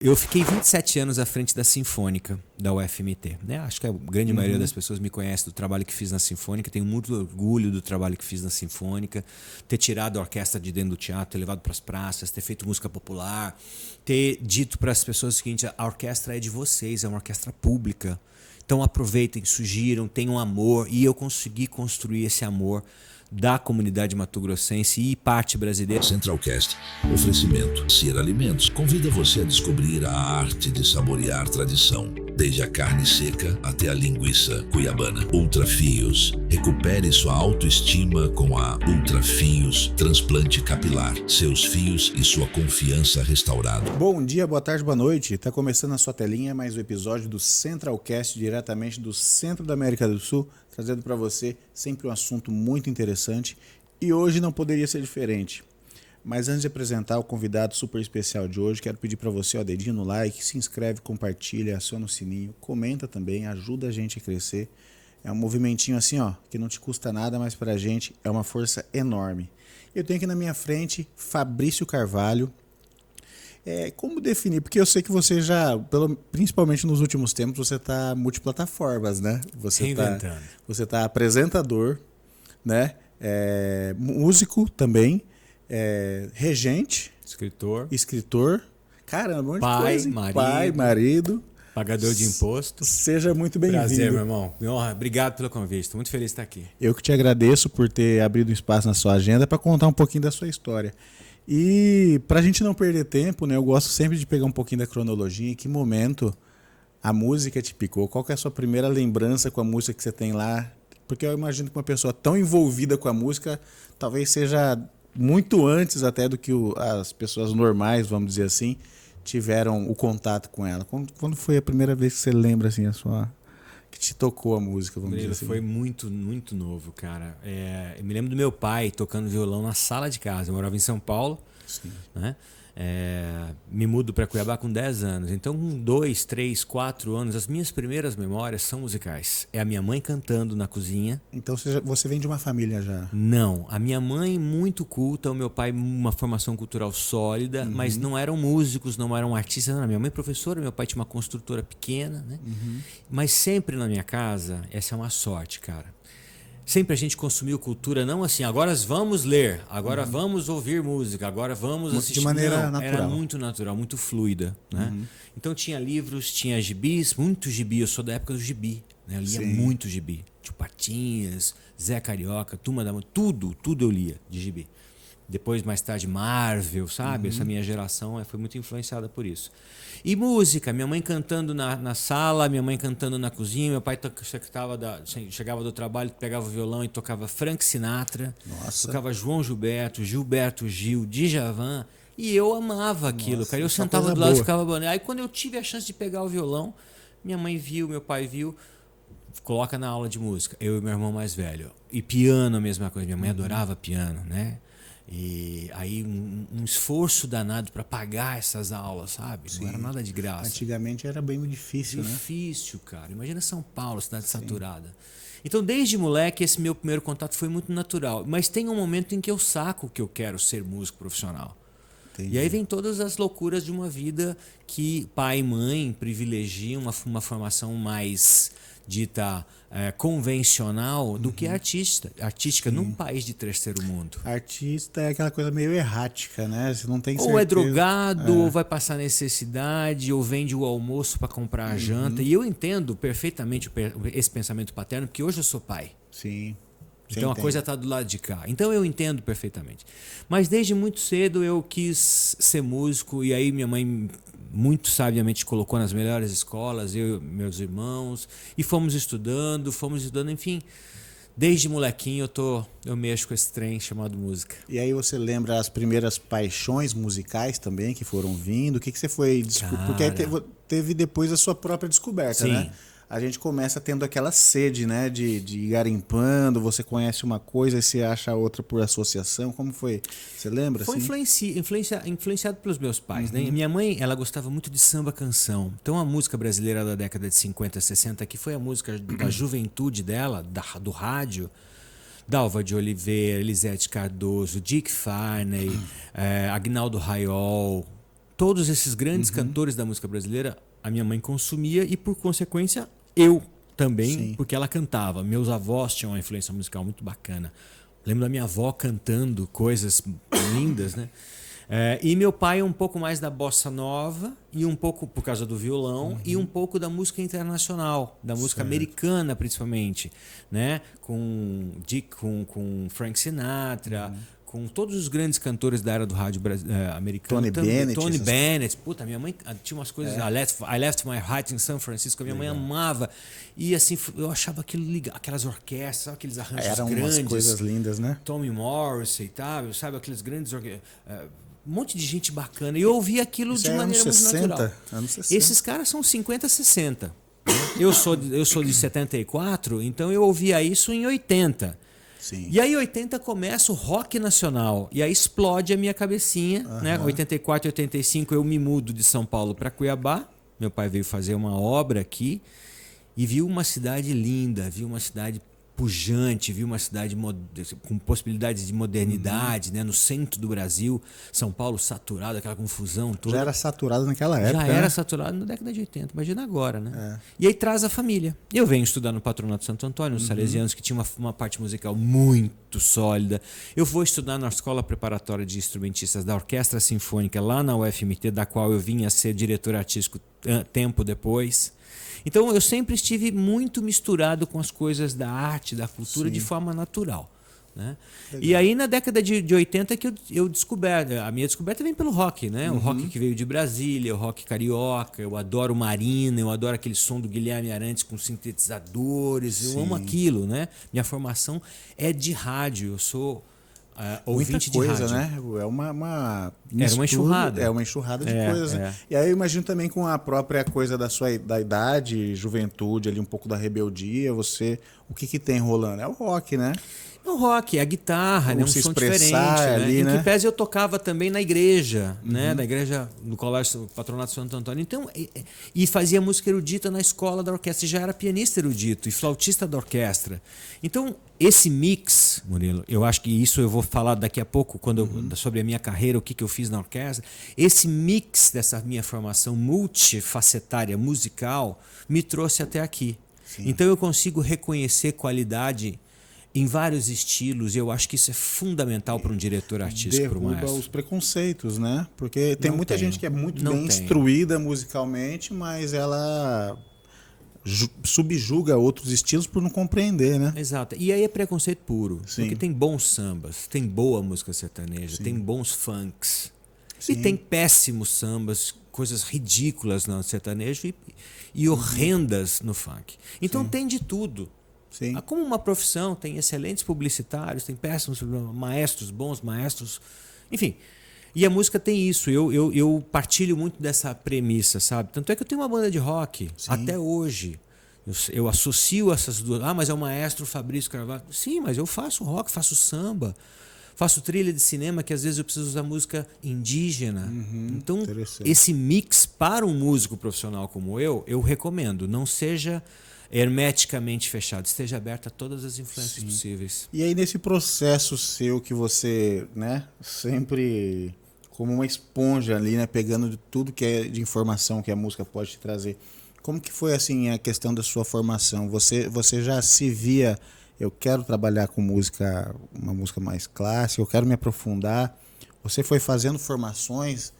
Eu fiquei 27 anos à frente da Sinfônica, da UFMT. Né? Acho que a grande maioria das pessoas me conhece do trabalho que fiz na Sinfônica. Tenho muito orgulho do trabalho que fiz na Sinfônica. Ter tirado a orquestra de dentro do teatro, ter levado para as praças, ter feito música popular. Ter dito para as pessoas o seguinte, a orquestra é de vocês, é uma orquestra pública. Então aproveitem, sugiram, tenham amor. E eu consegui construir esse amor da comunidade mato-grossense e parte brasileira. Centralcast, oferecimento Ser Alimentos, convida você a descobrir a arte de saborear tradição, desde a carne seca até a linguiça cuiabana. Ultrafios, recupere sua autoestima com a Ultrafios Transplante Capilar, seus fios e sua confiança restaurada. Bom dia, boa tarde, boa noite. Está começando na sua telinha mais um episódio do Centralcast, diretamente do centro da América do Sul, trazendo para você sempre um assunto muito interessante, e hoje não poderia ser diferente. Mas antes de apresentar o convidado super especial de hoje, quero pedir para você, ó, dedinho no like, se inscreve, compartilha, aciona o sininho, comenta também, ajuda a gente a crescer. É um movimentinho assim, ó, que não te custa nada, mas para a gente é uma força enorme. Eu tenho aqui na minha frente Fabrício Carvalho. Como definir? Porque eu sei que você já, principalmente nos últimos tempos, você está multiplataformas, né? Você tá apresentador, né? Músico também, regente, escritor, caramba, um monte de coisa. Pai, marido, pagador de imposto. Seja muito bem-vindo. Prazer, meu irmão. Minha honra. Obrigado pelo convite. Estou muito feliz de estar aqui. Eu que te agradeço por ter abrido um espaço na sua agenda para contar um pouquinho da sua história. E para a gente não perder tempo, né, eu gosto sempre de pegar um pouquinho da cronologia. Em que momento a música te picou? Qual que é a sua primeira lembrança com a música que você tem lá? Porque eu imagino que uma pessoa tão envolvida com a música talvez seja muito antes até do que as pessoas normais, vamos dizer assim, tiveram o contato com ela. Quando foi a primeira vez que você lembra assim, que te tocou a música, vamos dizer assim? Foi muito, muito novo, cara. Eu me lembro do meu pai tocando violão na sala de casa. Eu morava em São Paulo. Sim. Né? Me mudo para Cuiabá com 10 anos. Então, com 2, 3, 4 anos, as minhas primeiras memórias são musicais. É a minha mãe cantando na cozinha. Então você vem de uma família já? Não. A minha mãe muito culta, o meu pai uma formação cultural sólida, mas não eram músicos, não eram artistas. Não. Minha mãe professora, meu pai tinha uma construtora pequena. Né? Mas sempre na minha casa, essa é uma sorte, cara. Sempre a gente consumiu cultura, não assim, agora vamos ler, agora vamos ouvir música, agora vamos assistir. De maneira natural. Era muito natural, muito fluida. Né? Então tinha livros, tinha gibis, muito gibi. Eu sou da época do gibi. Né? Eu lia muito gibi. Tio Patinhas, Zé Carioca, Turma da Mônica, tudo eu lia de gibi. Depois, mais tarde, Marvel, sabe? Essa minha geração foi muito influenciada por isso. E música, minha mãe cantando na sala, minha mãe cantando na cozinha, meu pai chegava do trabalho, pegava o violão e tocava Frank Sinatra, tocava João Gilberto, Gilberto Gil, Djavan, e eu amava aquilo, cara. Eu sentava do lado e ficava bonito. Aí quando eu tive a chance de pegar o violão, minha mãe viu, meu pai viu, coloca na aula de música, eu e meu irmão mais velho. E piano, a mesma coisa, minha mãe adorava piano, né? E aí um esforço danado para pagar essas aulas, sabe? Não era nada de graça. Antigamente era bem difícil, né? Difícil, cara. Imagina São Paulo, cidade saturada. Então, desde moleque, esse meu primeiro contato foi muito natural. Mas tem um momento em que eu saco que eu quero ser músico profissional. Entendi. E aí vem todas as loucuras de uma vida que pai e mãe privilegiam uma formação mais dita convencional do que artística num país de terceiro mundo. Artista é aquela coisa meio errática, né? Você não tem certeza. Ou é drogado, ou vai passar necessidade, ou vende o almoço para comprar a janta. E eu entendo perfeitamente esse pensamento paterno, porque hoje eu sou pai. Sim. Então a coisa está do lado de cá. Então eu entendo perfeitamente. Mas desde muito cedo eu quis ser músico, e aí minha mãe muito sabiamente colocou nas melhores escolas, eu e meus irmãos, e fomos estudando, enfim. Desde molequinho eu mexo com esse trem chamado música. E aí você lembra as primeiras paixões musicais também que foram vindo? O que você foi descobrir? Porque aí teve depois a sua própria descoberta, né? A gente começa tendo aquela sede, né, de ir garimpando, você conhece uma coisa e você acha outra por associação. Como foi? Você lembra? Foi influenciado pelos meus pais. Né? Minha mãe, ela gostava muito de samba canção. Então a música brasileira da década de 50, 60, que foi a música da juventude dela, do rádio, Dalva de Oliveira, Elisete Cardoso, Dick Farney, Agnaldo Raiol, todos esses grandes cantores da música brasileira, a minha mãe consumia e, por consequência, eu também, Sim. porque ela cantava. Meus avós tinham uma influência musical muito bacana. Lembro da minha avó cantando coisas lindas, né? E meu pai um pouco mais da bossa nova, e um pouco por causa do violão, e um pouco da música internacional, da música americana principalmente, né? Com Frank Sinatra, com todos os grandes cantores da era do rádio americano. Tony Bennett. Puta, minha mãe tinha umas coisas. I Left My Heart in San Francisco. Minha mãe amava. E assim, eu achava aquelas orquestras, aqueles arranjos grandes. Eram umas coisas lindas, né? Tommy Morrissey, tá? Sabe? Aqueles grandes... um monte de gente bacana. E eu ouvia aquilo de maneira muito natural. Anos 60. Esses caras são 50, 60. Eu sou de 74, então eu ouvia isso em 80. Sim. E aí, em 80, começa o rock nacional. E aí explode a minha cabecinha. Né? 84, 85, eu me mudo de São Paulo para Cuiabá. Meu pai veio fazer uma obra aqui. E viu uma cidade linda, viu uma cidade pujante, viu uma cidade com possibilidades de modernidade, né? No centro do Brasil. São Paulo saturado, aquela confusão toda. Já era saturado naquela época, Já era né? saturado na década de 80, imagina agora, né? E aí traz a família. Eu venho estudar no Patronato Santo Antônio, nos Salesianos, que tinha uma parte musical muito sólida. Eu vou estudar na Escola Preparatória de Instrumentistas da Orquestra Sinfônica, lá na UFMT, da qual eu vim a ser diretor artístico tempo depois. Então eu sempre estive muito misturado com as coisas da arte, da cultura, de forma natural. Né? E aí na década de 80 que a minha descoberta vem pelo rock, né? O rock que veio de Brasília, o rock carioca. Eu adoro Marina, eu adoro aquele som do Guilherme Arantes com sintetizadores. Eu amo aquilo, né? Minha formação é de rádio, eu sou ouvinte muita coisa, de rádio. né? É uma enxurrada. É uma enxurrada de coisas. Né? E aí eu imagino também com a própria coisa da idade, juventude, ali um pouco da rebeldia, o que tem rolando? É o rock, né? É o rock, é a guitarra, né? Um som diferente. Ali, né? Em que pese eu tocava também na igreja, né? Na igreja, no Colégio Patronato Santo Antônio. Então, e fazia música erudita na escola da orquestra. Já era pianista erudito e flautista da orquestra. Então, esse mix, Murilo, eu acho que isso eu vou falar daqui a pouco sobre a minha carreira, o que eu fiz na orquestra. Esse mix dessa minha formação multifacetária musical me trouxe até aqui. Sim. Então, eu consigo reconhecer qualidade em vários estilos, e eu acho que isso é fundamental para um diretor artístico, para o maestro. Derruba os preconceitos, né? Porque tem muita gente que é muito bem instruída musicalmente, mas ela subjuga outros estilos por não compreender, né? Exato. E aí é preconceito puro. Sim. Porque tem bons sambas, tem boa música sertaneja, tem bons funks. Sim. E tem péssimos sambas, coisas ridículas no sertanejo e horrendas no funk. Então tem de tudo. Sim. Como uma profissão, tem excelentes publicitários, tem péssimos maestros, bons maestros, enfim. E a música tem isso, eu partilho muito dessa premissa, sabe? Tanto é que eu tenho uma banda de rock, até hoje. Eu associo essas duas. Mas é o maestro Fabrício Carvalho. Sim, mas eu faço rock, faço samba, faço trilha de cinema, que às vezes eu preciso usar música indígena. Então, esse mix para um músico profissional como eu recomendo. Não seja hermeticamente fechado, esteja aberto a todas as influências possíveis. E aí nesse processo seu que você, né, sempre como uma esponja ali, né, pegando de tudo que é de informação que a música pode te trazer, como que foi assim a questão da sua formação? Você já se via, eu quero trabalhar com música, uma música mais clássica, eu quero me aprofundar. Você foi fazendo formações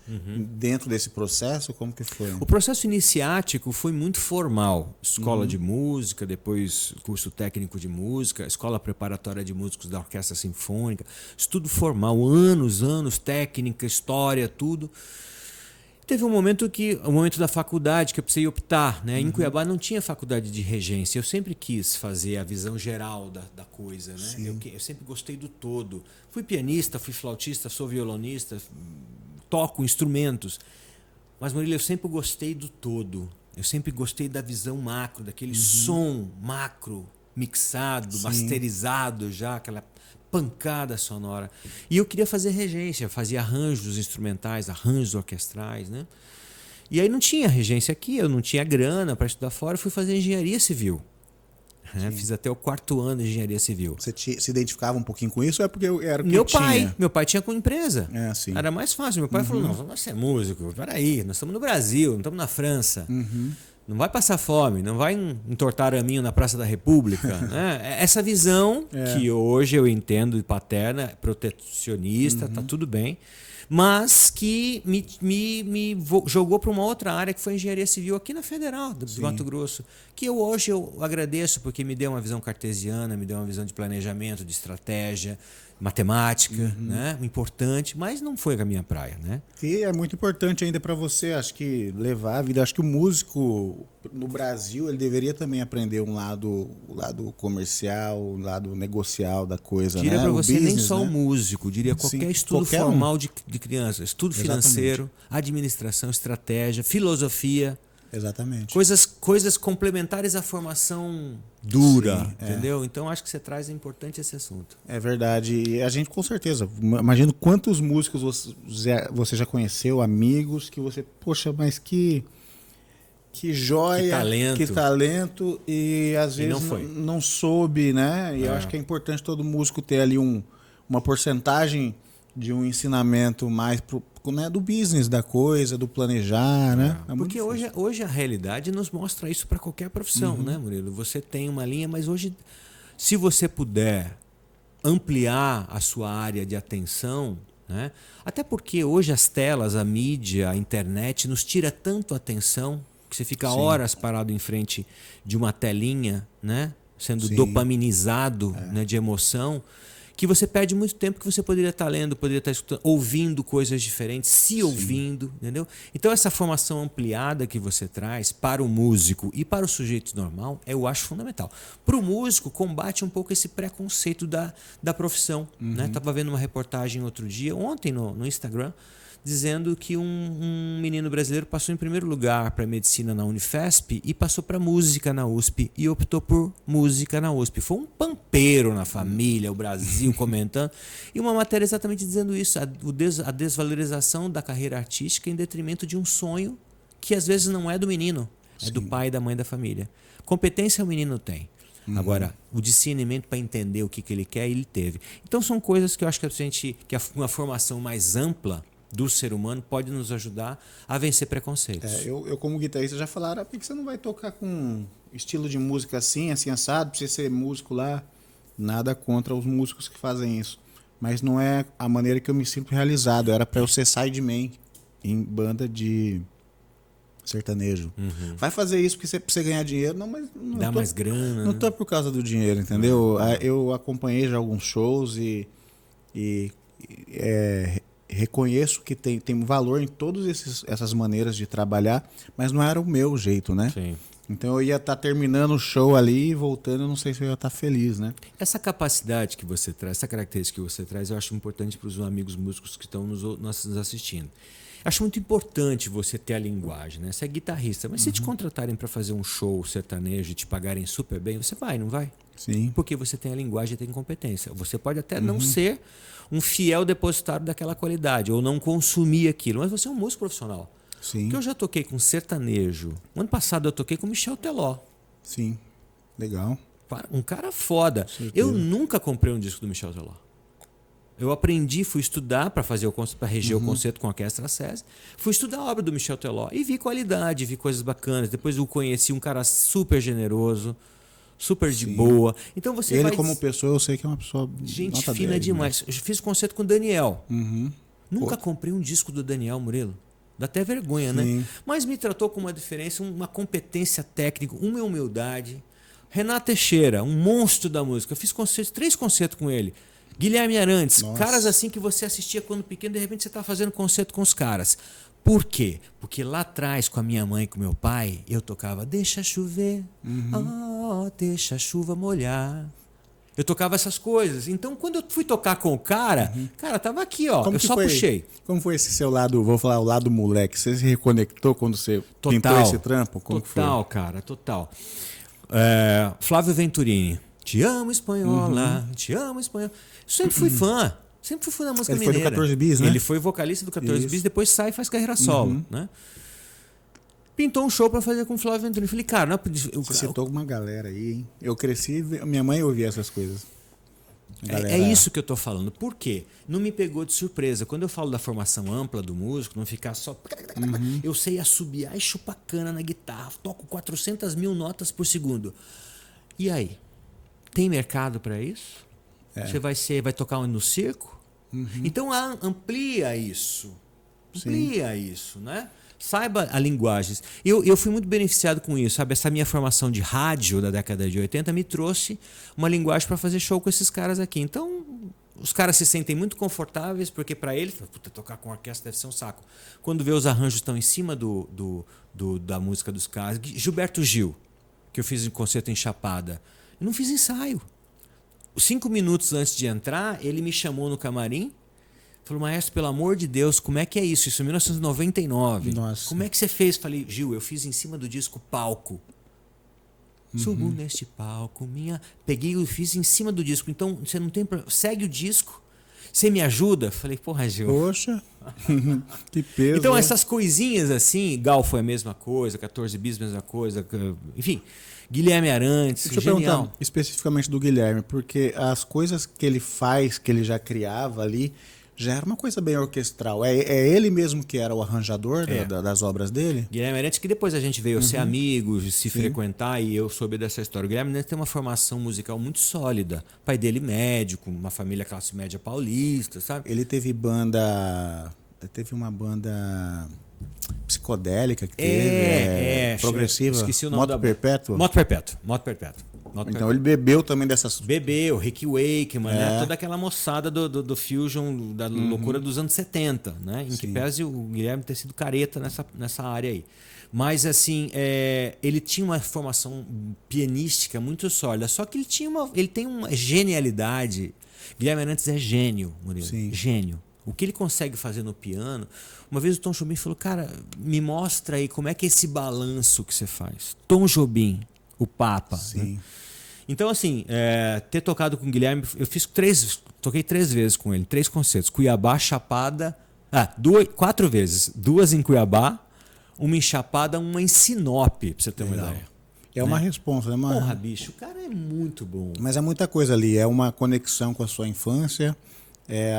dentro desse processo? Como que foi? O processo iniciático foi muito formal. Escola de música, depois curso técnico de música, escola preparatória de músicos da Orquestra Sinfônica. Estudo formal, anos, técnica, história, tudo. Teve um momento da faculdade que eu precisei optar, né? Em Cuiabá não tinha faculdade de regência. Eu sempre quis fazer a visão geral da coisa, né? Eu sempre gostei do todo. Fui pianista, fui flautista, sou violonista, toco instrumentos. Mas, Murilo, eu sempre gostei do todo. Eu sempre gostei da visão macro, daquele som macro, mixado, masterizado já, aquela pancada sonora. E eu queria fazer regência, fazia arranjos instrumentais, arranjos orquestrais, né? E aí não tinha regência aqui, eu não tinha grana para estudar fora, eu fui fazer engenharia civil. Né? Fiz até o 4º ano de engenharia civil. Você se identificava um pouquinho com isso ou é porque era o que Meu pai tinha com empresa. Sim. Era mais fácil. Meu pai falou, não, vamos ser músico. Peraí, nós estamos no Brasil, não estamos na França. Não vai passar fome, não vai entortar araminho na Praça da República. Né? Essa visão que hoje eu entendo paterna, protecionista, tá tudo bem, mas que me jogou para uma outra área que foi engenharia civil aqui na Federal do Mato Grosso, que hoje eu agradeço porque me deu uma visão cartesiana, me deu uma visão de planejamento, de estratégia, matemática, né? Importante, mas não foi a minha praia, né? E é muito importante ainda para você, acho que levar a vida. Acho que o músico no Brasil ele deveria também aprender o lado comercial, o lado negocial da coisa. Diria né? para você business, nem só né? o músico, diria qualquer estudo qualquer formal de criança, estudo financeiro, administração, estratégia, filosofia. Exatamente. Coisas complementares à formação dura, entendeu? Então acho que você traz importante esse assunto. É verdade. E a gente com certeza, imagino quantos músicos você já conheceu, amigos, que você, poxa, mas que joia, que talento, e às vezes não soube, né? E eu acho que é importante todo músico ter ali uma porcentagem de um ensinamento mais do business da coisa, do planejar, né? Porque hoje a realidade nos mostra isso para qualquer profissão, né, Murilo? Você tem uma linha, mas hoje, se você puder ampliar a sua área de atenção, né? Até porque hoje as telas, a mídia, a internet nos tira tanto a atenção que você fica horas parado em frente de uma telinha, né? Sendo dopaminizado, né, de emoção, que você perde muito tempo que você poderia estar lendo, poderia estar escutando, ouvindo coisas diferentes, ouvindo, entendeu? Então essa formação ampliada que você traz para o músico e para o sujeito normal, eu acho fundamental. Para o músico, combate um pouco esse preconceito da profissão. Né? Estava vendo uma reportagem ontem no Instagram, dizendo que um menino brasileiro passou em primeiro lugar para medicina na Unifesp e passou para música na USP e optou por música na USP. Foi um pampeiro na família, o Brasil comentando, e uma matéria exatamente dizendo isso, a desvalorização da carreira artística em detrimento de um sonho que às vezes não é do menino, é do pai e da mãe da família. Competência o menino tem. Agora, o discernimento para entender o que ele quer, ele teve. Então são coisas que eu acho que uma formação mais ampla do ser humano pode nos ajudar a vencer preconceitos. Eu como guitarrista já falaram, por que você não vai tocar com estilo de música assim assado, pra você ser músico lá? Nada contra os músicos que fazem isso. Mas não é a maneira que eu me sinto realizado. Era para eu ser sideman em banda de sertanejo. Vai fazer isso porque pra você ganhar dinheiro? Não, mas não dá mais grana. Não tô por causa do dinheiro, entendeu? Eu acompanhei já alguns shows e reconheço que tem valor em todas essas maneiras de trabalhar, mas não era o meu jeito, né? Sim. Então eu ia estar terminando o show ali e voltando, eu não sei se eu ia estar feliz, né? Essa capacidade que você traz, essa característica que você traz, eu acho importante para os amigos músicos que estão nos assistindo. Acho muito importante você ter a linguagem, né? Você é guitarrista, mas se te contratarem para fazer um show sertanejo e te pagarem super bem, você vai, não vai? Sim. Porque você tem a linguagem e tem competência. Você pode até não ser um fiel depositário daquela qualidade ou não consumir aquilo, mas você é um músico profissional. Sim. Porque eu já toquei com sertanejo. Ano passado eu toquei com Michel Teló. Sim. Legal. Um cara foda. Eu nunca comprei um disco do Michel Teló. Eu aprendi, fui estudar para reger o concerto com a Orquestra SESI. Fui estudar a obra do Michel Teló e vi qualidade, vi coisas bacanas. Depois eu conheci um cara super generoso, super de boa. Então você ele como pessoa, eu sei que é uma pessoa gente fina demais. Eu fiz concerto com o Daniel. Nunca comprei um disco do Daniel, Murilo. Dá até vergonha, né? Mas me tratou com uma diferença, uma competência técnica, uma humildade. Renato Teixeira, um monstro da música. Eu fiz 3 concertos com ele. Guilherme Arantes, caras assim que você assistia quando pequeno, de repente você está fazendo concerto com os caras. Por quê? Porque lá atrás, com a minha mãe e com meu pai, eu tocava Deixa Chover, deixa a chuva molhar. Eu tocava essas coisas. Então, quando eu fui tocar com o cara, tava aqui, ó. Puxei. Como foi esse seu lado, vou falar, o lado moleque? Você se reconectou quando você pintou esse trampo? Como total, foi? Cara, total. Flávio Venturini. Te amo, espanhola, te amo, espanhola. Sempre fui fã. Sempre fui fã da música mineira. Ele foi do 14 Bis, né? Ele foi vocalista do 14 Bis, depois sai e faz carreira solo, né? pintou um show pra fazer com o Flávio Venturini. Falei, cara, não, Você citou uma galera aí, hein? Eu cresci, minha mãe ouvia essas coisas. É isso que eu tô falando. Por quê? Não me pegou de surpresa. Quando eu falo da formação ampla do músico, não ficar só... Eu sei assobiar e chupar cana na guitarra. Toco 400 mil notas por segundo. E aí? Tem mercado para isso? Você vai tocar no circo? Então amplia isso. Amplia isso, né? Saiba a linguagem. Eu fui muito beneficiado com isso, sabe? Essa minha formação de rádio da década de 80 me trouxe uma linguagem para fazer show com esses caras aqui. Então, os caras se sentem muito confortáveis, porque para eles, tocar com orquestra deve ser um saco. Quando vê os arranjos estão em cima da música dos caras. Gilberto Gil, que eu fiz um concerto em Chapada, eu não fiz ensaio. 5 minutos antes de entrar, ele me chamou no camarim. Falou, maestro, pelo amor de Deus, como é que é isso? Isso em 1999. Nossa. Como é que você fez? Falei, Gil, eu fiz em cima do disco Palco. Subo neste palco, peguei e fiz em cima do disco. Então, você não tem problema. Segue o disco. Você me ajuda? Falei, porra, Gil. Poxa, que peso. Então, essas coisinhas assim, Gal foi a mesma coisa, 14 Bis, mesma coisa. Enfim, Guilherme Arantes, Deixa eu genial. perguntar especificamente do Guilherme, porque as coisas que ele faz, que ele já criava ali, já era uma coisa bem orquestral. É ele mesmo que era o arranjador das obras dele? Guilherme Arantes, que depois a gente veio ser amigos, se frequentar, e eu soube dessa história. O Guilherme Arantes tem uma formação musical muito sólida. O pai dele médico, uma família classe média paulista, sabe? Ele teve uma banda psicodélica que teve, progressiva, esqueci o nome Moto Perpétuo. Moto Perpétuo. Então ele bebeu também dessas... Bebeu, Rick Wakeman, né? Toda aquela moçada do fusion, da loucura dos anos 70, né? Em que pese o Guilherme ter sido careta nessa área aí. Mas assim, ele tinha uma formação pianística muito sólida, só que ele tem uma genialidade. Guilherme Arantes é gênio, Murilo. Sim. Gênio. O que ele consegue fazer no piano... Uma vez o Tom Jobim falou, cara, me mostra aí como é que é esse balanço que você faz. Tom Jobim, o Papa. Sim. Né? Então, assim, ter tocado com o Guilherme, eu toquei 3 vezes com ele, 3 concertos. Cuiabá, Chapada, 4 vezes. 2 em Cuiabá, uma em Chapada, uma em Sinop, pra você ter uma ideia. É uma responsa, né? Porra, bicho, o cara é muito bom. Mas é muita coisa ali, é uma conexão com a sua infância,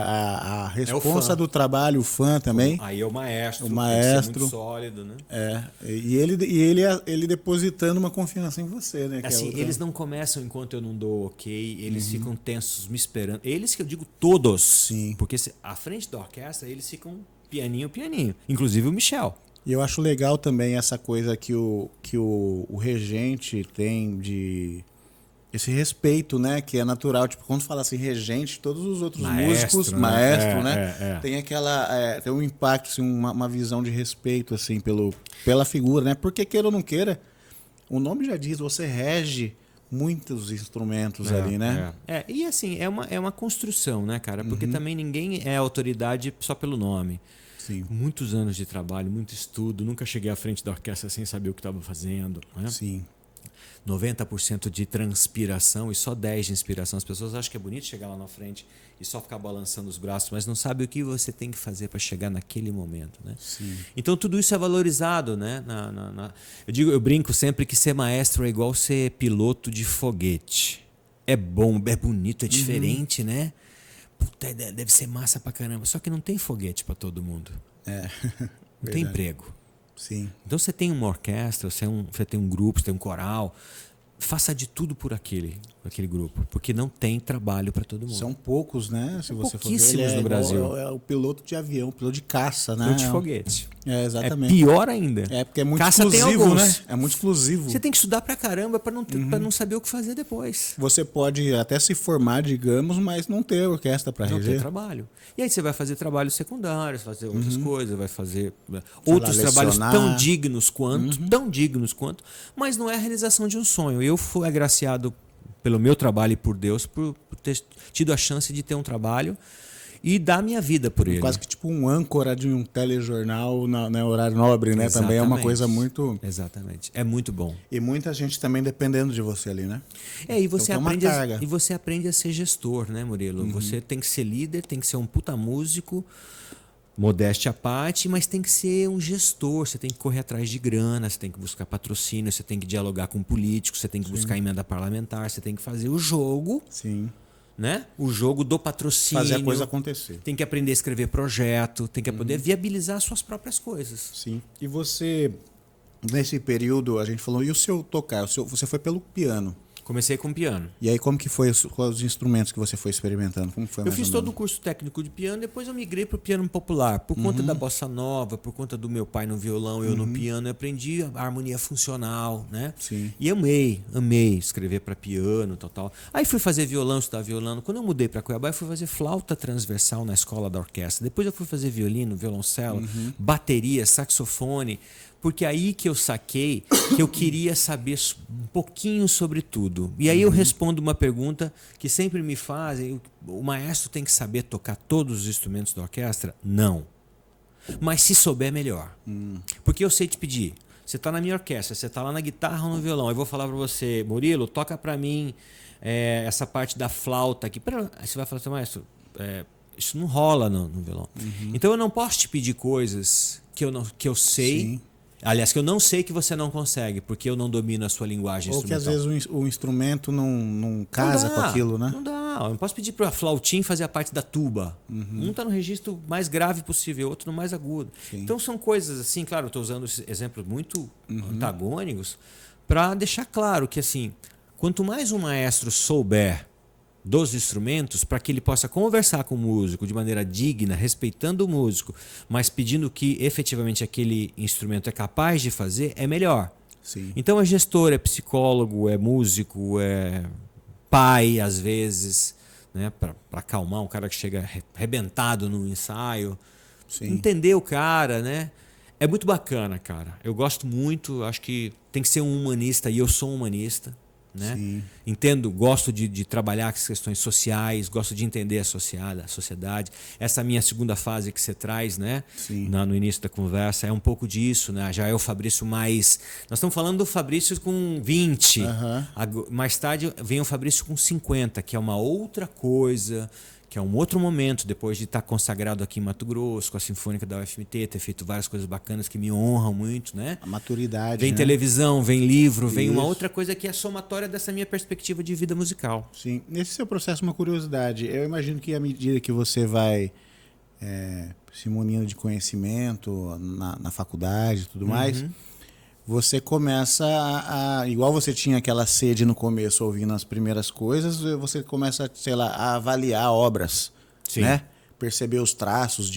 a responsa do trabalho, o fã também. Aí é o maestro. O maestro. Tem que ser muito sólido, né? E ele depositando uma confiança em você, né? Assim, eles não começam enquanto eu não dou ok, eles ficam tensos me esperando. Eles que eu digo todos. Sim. Porque à frente da orquestra, eles ficam pianinho. Inclusive o Michel. E eu acho legal também essa coisa que o regente tem de... Esse respeito, né? Que é natural. Tipo, quando fala assim, regente, todos os outros músicos, maestro, né? Tem aquela... tem um impacto, assim, uma visão de respeito, assim, pela figura, né? Porque queira ou não queira, o nome já diz, você rege muitos instrumentos ali, né? E assim, é uma construção, né, cara? Porque também ninguém é autoridade só pelo nome. Sim. Muitos anos de trabalho, muito estudo. Nunca cheguei à frente da orquestra sem saber o que estava fazendo, né? Sim. 90% de transpiração e só 10% de inspiração. As pessoas acham que é bonito chegar lá na frente e só ficar balançando os braços, mas não sabe o que você tem que fazer para chegar naquele momento, né? Sim. Então tudo isso é valorizado, né? Eu brinco sempre que ser maestro é igual ser piloto de foguete. É bom, é bonito, é diferente, né? Puta, deve ser massa pra caramba. Só que não tem foguete para todo mundo. Não tem emprego. Sim. Então você tem uma orquestra, você tem um grupo, você tem um coral, faça de tudo por aquele grupo, porque não tem trabalho para todo mundo. São poucos, né? Se você for ver, pouquíssimos no Brasil. É o piloto de avião, o piloto de caça, né? Piloto de foguete. Exatamente. É pior ainda. Porque é muito Caça exclusivo, né? É muito exclusivo. Você tem que estudar pra caramba pra não saber o que fazer depois. Você pode até se formar, digamos, mas não ter orquestra para reger. Não ter trabalho. E aí você vai fazer trabalhos secundários, fazer outras coisas, vai fazer outros trabalhos tão dignos quanto, mas não é a realização de um sonho. Eu fui agraciado pelo meu trabalho e por Deus por ter tido a chance de ter um trabalho e dar minha vida por ele. Quase que tipo um âncora de um telejornal na horário nobre, né? Exatamente. Também é uma coisa muito... Exatamente. É muito bom. E muita gente também dependendo de você ali, né? E você, então, você aprende a ser gestor, né, Murilo? Você tem que ser líder, tem que ser um puta músico, Modéstia à parte, mas tem que ser um gestor, você tem que correr atrás de grana, você tem que buscar patrocínio, você tem que dialogar com políticos, você tem que buscar emenda parlamentar, você tem que fazer o jogo, Sim. né? O jogo do patrocínio. Fazer a coisa acontecer. Tem que aprender a escrever projeto, tem que poder viabilizar as suas próprias coisas. Sim. E você, nesse período, a gente falou, e o seu tocar? Você foi pelo piano. Comecei com piano. E aí como que foi os instrumentos que você foi experimentando? Como foi Eu fiz todo o curso técnico de piano, depois eu migrei para o piano popular. Por conta da bossa nova, por conta do meu pai no violão, eu no piano, eu aprendi a harmonia funcional, né? Sim. E amei escrever para piano, tal. Aí fui fazer violão, estudar violão. Quando eu mudei para Cuiabá, eu fui fazer flauta transversal na escola da orquestra. Depois eu fui fazer violino, violoncelo, bateria, saxofone. Porque aí que eu saquei que eu queria saber um pouquinho sobre tudo. E aí eu respondo uma pergunta que sempre me fazem: o maestro tem que saber tocar todos os instrumentos da orquestra? Não. Mas se souber, melhor. Porque eu sei te pedir. Você está na minha orquestra, você está lá na guitarra ou no violão. Eu vou falar para você: Murilo, toca para mim essa parte da flauta aqui. Aí você vai falar assim: maestro, isso não rola no violão. Então eu não posso te pedir coisas que eu sei. Sim. Aliás, que eu não sei que você não consegue, porque eu não domino a sua linguagem Ou que instrumental. às vezes o instrumento não casa com aquilo, né? Não dá. Eu não posso pedir para a flautim fazer a parte da tuba. Um está no registro mais grave possível, outro no mais agudo. Sim. Então são coisas assim, claro, eu estou usando exemplos muito antagônicos para deixar claro que assim, quanto mais um maestro souber dos instrumentos, para que ele possa conversar com o músico de maneira digna, respeitando o músico, mas pedindo que efetivamente aquele instrumento é capaz de fazer, é melhor. Sim. Então é gestor, é psicólogo, é músico, é pai às vezes, né, para acalmar um cara que chega arrebentado no ensaio. Sim. Entender o cara, né? É muito bacana, cara. Eu gosto muito, acho que tem que ser um humanista, e eu sou um humanista. Né? Sim. Entendo, gosto de trabalhar com as questões sociais, gosto de entender a sociedade. Essa minha segunda fase que você traz, né? No início da conversa, é um pouco disso, né? Já é o Fabrício mais... Nós estamos falando do Fabrício com 20. Mais tarde vem o Fabrício com 50, que é uma outra coisa, que é um outro momento, depois de estar consagrado aqui em Mato Grosso, com a Sinfônica da UFMT, ter feito várias coisas bacanas que me honram muito, né? A maturidade, Vem né? televisão, vem livro, vem uma outra coisa que é somatória dessa minha perspectiva de vida musical. Sim. Nesse seu processo, uma curiosidade. Eu imagino que à medida que você vai se munindo de conhecimento na faculdade e tudo mais, você começa igual você tinha aquela sede no começo ouvindo as primeiras coisas, você começa, sei lá, a avaliar obras, né? Perceber os traços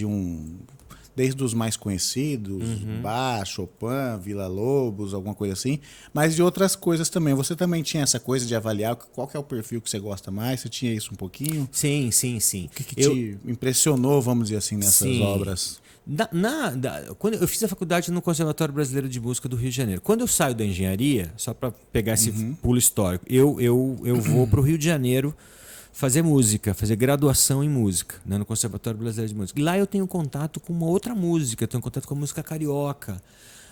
desde os mais conhecidos, Bach, Chopin, Villa-Lobos, alguma coisa assim, mas de outras coisas também. Você também tinha essa coisa de avaliar qual que é o perfil que você gosta mais? Você tinha isso um pouquinho? Sim. O que te impressionou, vamos dizer assim, nessas obras? Quando eu fiz a faculdade no Conservatório Brasileiro de Música do Rio de Janeiro. Quando eu saio da engenharia, só para pegar esse pulo histórico, eu vou para o Rio de Janeiro fazer música, fazer graduação em música, né, no Conservatório Brasileiro de Música. E lá eu tenho contato com uma outra música, eu tenho contato com a música carioca.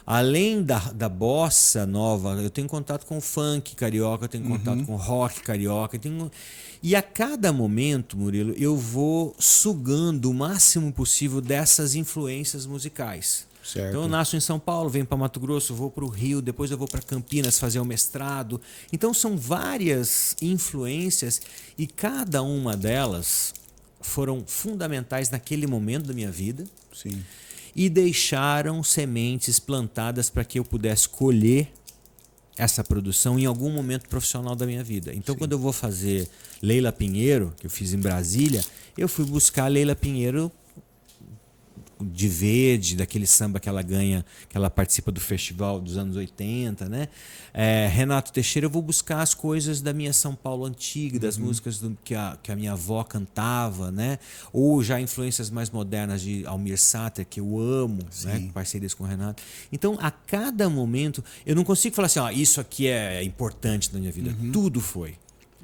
Além da bossa nova, eu tenho contato com o funk carioca, eu tenho contato com o rock carioca. E a cada momento, Murilo, eu vou sugando o máximo possível dessas influências musicais. Certo. Então eu nasço em São Paulo, venho para Mato Grosso, vou para o Rio, depois eu vou para Campinas fazer o mestrado. Então são várias influências e cada uma delas foram fundamentais naquele momento da minha vida. Sim. E deixaram sementes plantadas para que eu pudesse colher essa produção em algum momento profissional da minha vida. Então, quando eu vou fazer Leila Pinheiro, que eu fiz em Brasília, eu fui buscar Leila Pinheiro de verde, daquele samba que ela ganha, que ela participa do festival dos anos 80, né? Renato Teixeira, eu vou buscar as coisas da minha São Paulo antiga, das músicas que a minha avó cantava, né? Ou já influências mais modernas de Almir Sater, que eu amo, né? Parcerias com o Renato. Então, a cada momento, eu não consigo falar assim, isso aqui é importante na minha vida. Tudo foi.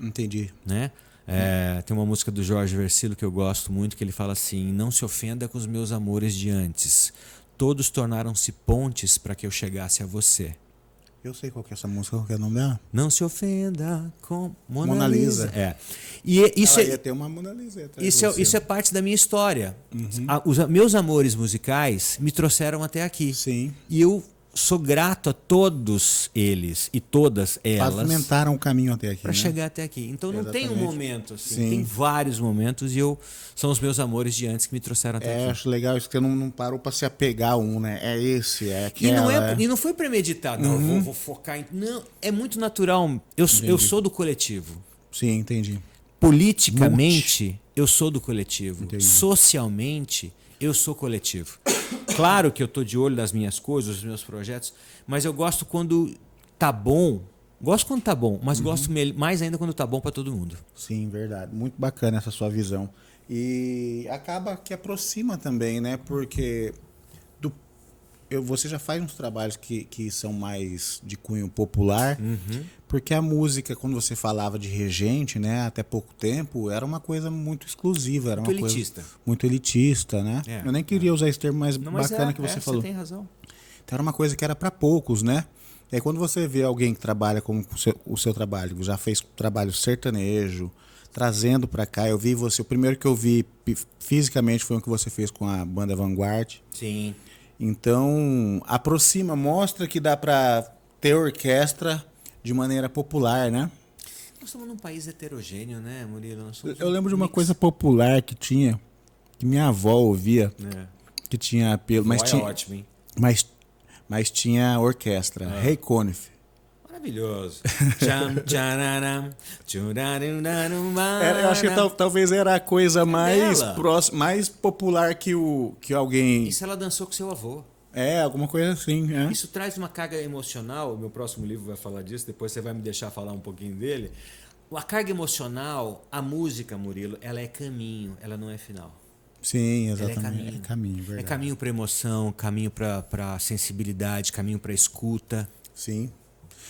Entendi. Né? Tem uma música do Jorge Versilo que eu gosto muito, que ele fala assim: não se ofenda com os meus amores de antes, todos tornaram-se pontes para que eu chegasse a você. Eu sei qual que é essa música, qual que é o nome dela? Não se ofenda com Mona Lisa. É. E isso Ela ia ter uma Mona Lisa atrás de você. isso é parte da minha história. Os meus amores musicais me trouxeram até aqui. Sim. E eu sou grato a todos eles e todas elas Pavimentaram o caminho até aqui, para né? chegar até aqui. Então não tem um Exatamente. momento assim, Sim. tem vários momentos e são os meus amores de antes que me trouxeram até aqui. Acho legal isso que você não parou para se apegar a um, né? É esse, é E aquela. não foi premeditado, não, eu vou focar em. Não, é muito natural. Eu sou do coletivo. Sim, entendi. Politicamente, eu sou do coletivo. Entendi. Socialmente, eu sou coletivo. Claro que eu tô de olho nas minhas coisas, nos meus projetos, mas eu gosto quando tá bom. Gosto quando tá bom, mas gosto mais ainda quando tá bom para todo mundo. Sim, verdade. Muito bacana essa sua visão. E acaba que aproxima também, né? Porque você já faz uns trabalhos que são mais de cunho popular, porque a música, quando você falava de regente, né, até pouco tempo, era uma coisa muito exclusiva, era Muito uma elitista. coisa muito elitista, né? É, Eu nem queria usar esse termo, mas Não, mas bacana que você falou. Você tem razão. Então era uma coisa que era para poucos, né? E aí quando você vê alguém que trabalha como o seu trabalho, já fez trabalho sertanejo, trazendo para cá, eu vi você, o primeiro que eu vi fisicamente foi o que você fez com a banda Vanguard. Sim. Então, aproxima, mostra que dá para ter orquestra de maneira popular, né? Nós somos num país heterogêneo, né, Murilo? Nós somos Eu lembro de uma mix. coisa popular que tinha, que minha avó ouvia, que tinha apelo, mas Vó é tinha, ótimo, hein? mas tinha orquestra, Ray Conniff. Maravilhoso. Tcham, tchararam, tchurarurarum, Eu acho que talvez era a coisa mais dela. próxima, mais popular que alguém. Isso ela dançou com seu avô. Alguma coisa assim, né? Isso traz uma carga emocional. O meu próximo livro vai falar disso. Depois você vai me deixar falar um pouquinho dele. A carga emocional, a música, Murilo, ela é caminho, ela não é final. Sim, Ela exatamente. é caminho. Verdade. É caminho para emoção, caminho para sensibilidade, caminho para escuta. Sim.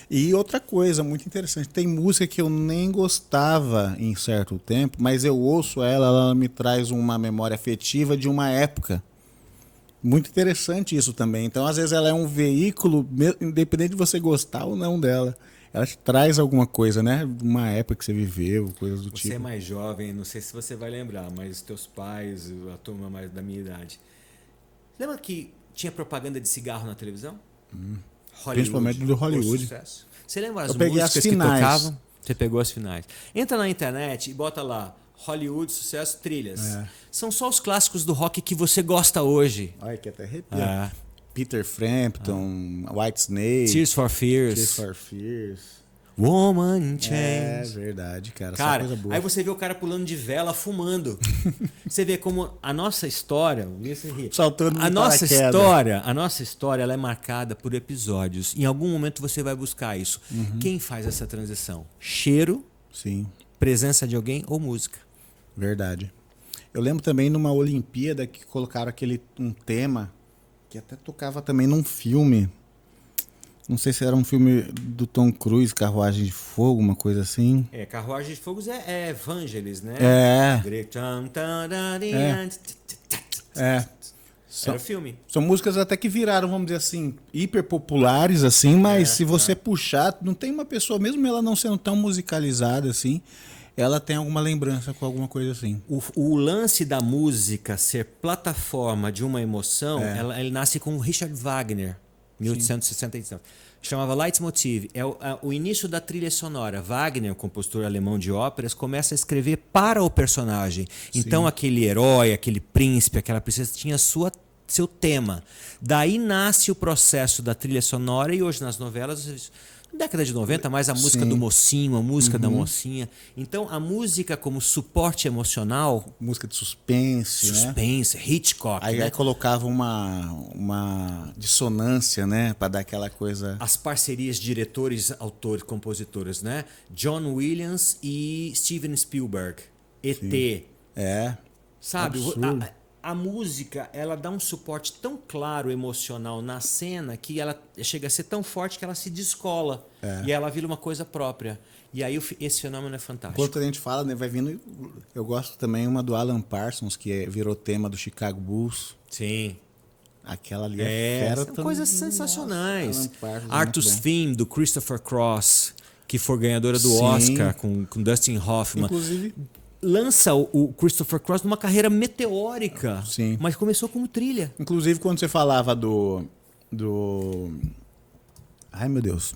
E outra coisa muito interessante, tem música que eu nem gostava em certo tempo, mas eu ouço ela me traz uma memória afetiva de uma época. Muito interessante isso também. Então, às vezes, ela é um veículo, independente de você gostar ou não dela. Ela te traz alguma coisa, né? De uma época que você viveu, coisas do tipo. Você é mais jovem, não sei se você vai lembrar, mas teus pais, a turma mais da minha idade. Lembra que tinha propaganda de cigarro na televisão? Principalmente do Hollywood. Sucesso. Você lembra as Eu peguei músicas as que finais. tocavam? Você pegou as finais. Entra na internet e bota lá Hollywood, sucesso, trilhas. São só os clássicos do rock que você gosta hoje. Olha, que até arrepia. Peter Frampton, Whitesnake, Tears for Fears. Tears for Fears. Woman in É Chains. verdade, cara. Cara, Só coisa boa. aí você vê o cara pulando de vela, fumando. Você vê como a nossa história, Saltando a de nossa paraquedas. a nossa história, ela é marcada por episódios. Em algum momento você vai buscar isso. Quem faz essa transição? Cheiro, Sim, presença de alguém ou música? verdade. Eu lembro também numa Olimpíada que colocaram um tema que até tocava também num filme. Não sei se era um filme do Tom Cruise, Carruagem de Fogo, uma coisa assim. Carruagem de Fogos é Evangelis, né? É. Era o filme. São músicas até que viraram, vamos dizer assim, hiper populares, assim, mas se você puxar, não tem uma pessoa, mesmo ela não sendo tão musicalizada assim, ela tem alguma lembrança com alguma coisa assim. O lance da música ser plataforma de uma emoção, ele nasce com o Richard Wagner, 1869. Chamava Leitmotiv. É o início da trilha sonora. Wagner, compositor alemão de óperas, começa a escrever para o personagem. Então aquele herói, aquele príncipe, aquela princesa tinha seu tema. Daí nasce o processo da trilha sonora e hoje nas novelas... Na década de 90, mais a música do mocinho, a música da mocinha. Então, a música como suporte emocional... Música de suspense, né? Hitchcock. Aí colocava uma dissonância, né? Pra dar aquela coisa... As parcerias diretores, autores, compositores, né? John Williams e Steven Spielberg. ET. Sabe? Absurdo. A música, ela dá um suporte tão claro, emocional na cena que ela chega a ser tão forte que ela se descola. E ela vira uma coisa própria. E aí esse fenômeno é fantástico. Enquanto a gente fala, né, vai vindo... Eu gosto também uma do Alan Parsons, que virou tema do Chicago Bulls. Sim. Aquela ali é fera. São coisas sensacionais. Nossa, Arthur's Theme, do Christopher Cross, que foi ganhadora do Sim. Oscar com Dustin Hoffman. Inclusive, Lança o Christopher Cross numa carreira meteórica, Sim. mas começou como trilha. quando você falava do... Ai, meu Deus.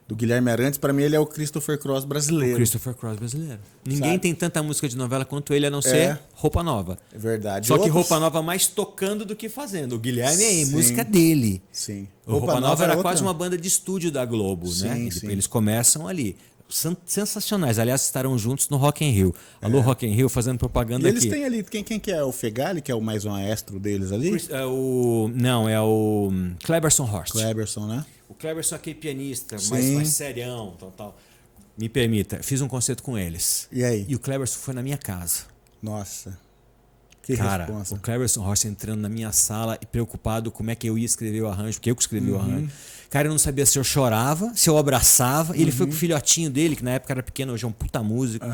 Do Guilherme Arantes, pra mim ele é o Christopher Cross brasileiro. Christopher Cross brasileiro. Ninguém Sabe? tem tanta música de novela quanto ele, a não ser Roupa Nova. É verdade. Só que Outros- Roupa Nova mais tocando do que fazendo. O Guilherme é Sim. música dele. Sim. O Roupa Nova era outra- quase uma banda de estúdio da Globo, né? Sim, sim. Eles começam ali. Sensacionais. Aliás, estarão juntos no Rock in Rio. Alô, Rock in Rio, fazendo propaganda E eles aqui. têm ali, quem que é? O Fegali, que é o mais maestro deles ali? Não, é o Cleberson Horst. Cleberson, né? O Cleberson é aquele pianista, Sim. mais serião, tal. Me permita, fiz um concerto com eles. E aí? E o Cleberson foi na minha casa. Nossa. Que Cara, responsa. o Cleberson Horst entrando na minha sala e preocupado como é que eu ia escrever o arranjo, porque eu que escrevi o arranjo. Cara, eu não sabia se eu chorava, se eu abraçava. Ele foi com o filhotinho dele, que na época era pequeno, hoje é um puta músico.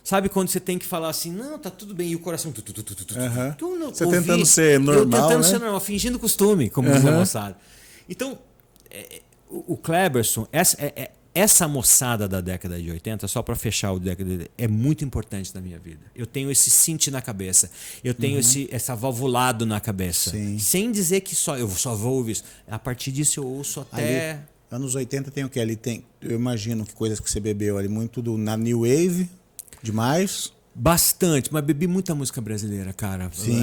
Sabe quando você tem que falar assim, não, tá tudo bem, e o coração... Você tentando ser normal, eu tentando né? ser normal, fingindo costume, como diz a moçada. Então, o Cleberson, essa moçada da década de 80, só para fechar o década de 80, é muito importante na minha vida. Eu tenho esse synth na cabeça, eu tenho essa valvulado na cabeça. Sim. Sem dizer que eu só vou ouvir isso. A partir disso eu ouço até... Ali, anos 80 tem o que? Ali tem, eu imagino que coisas que você bebeu ali, muito na New Wave, demais. Bastante, mas bebi muita música brasileira, cara. Sim.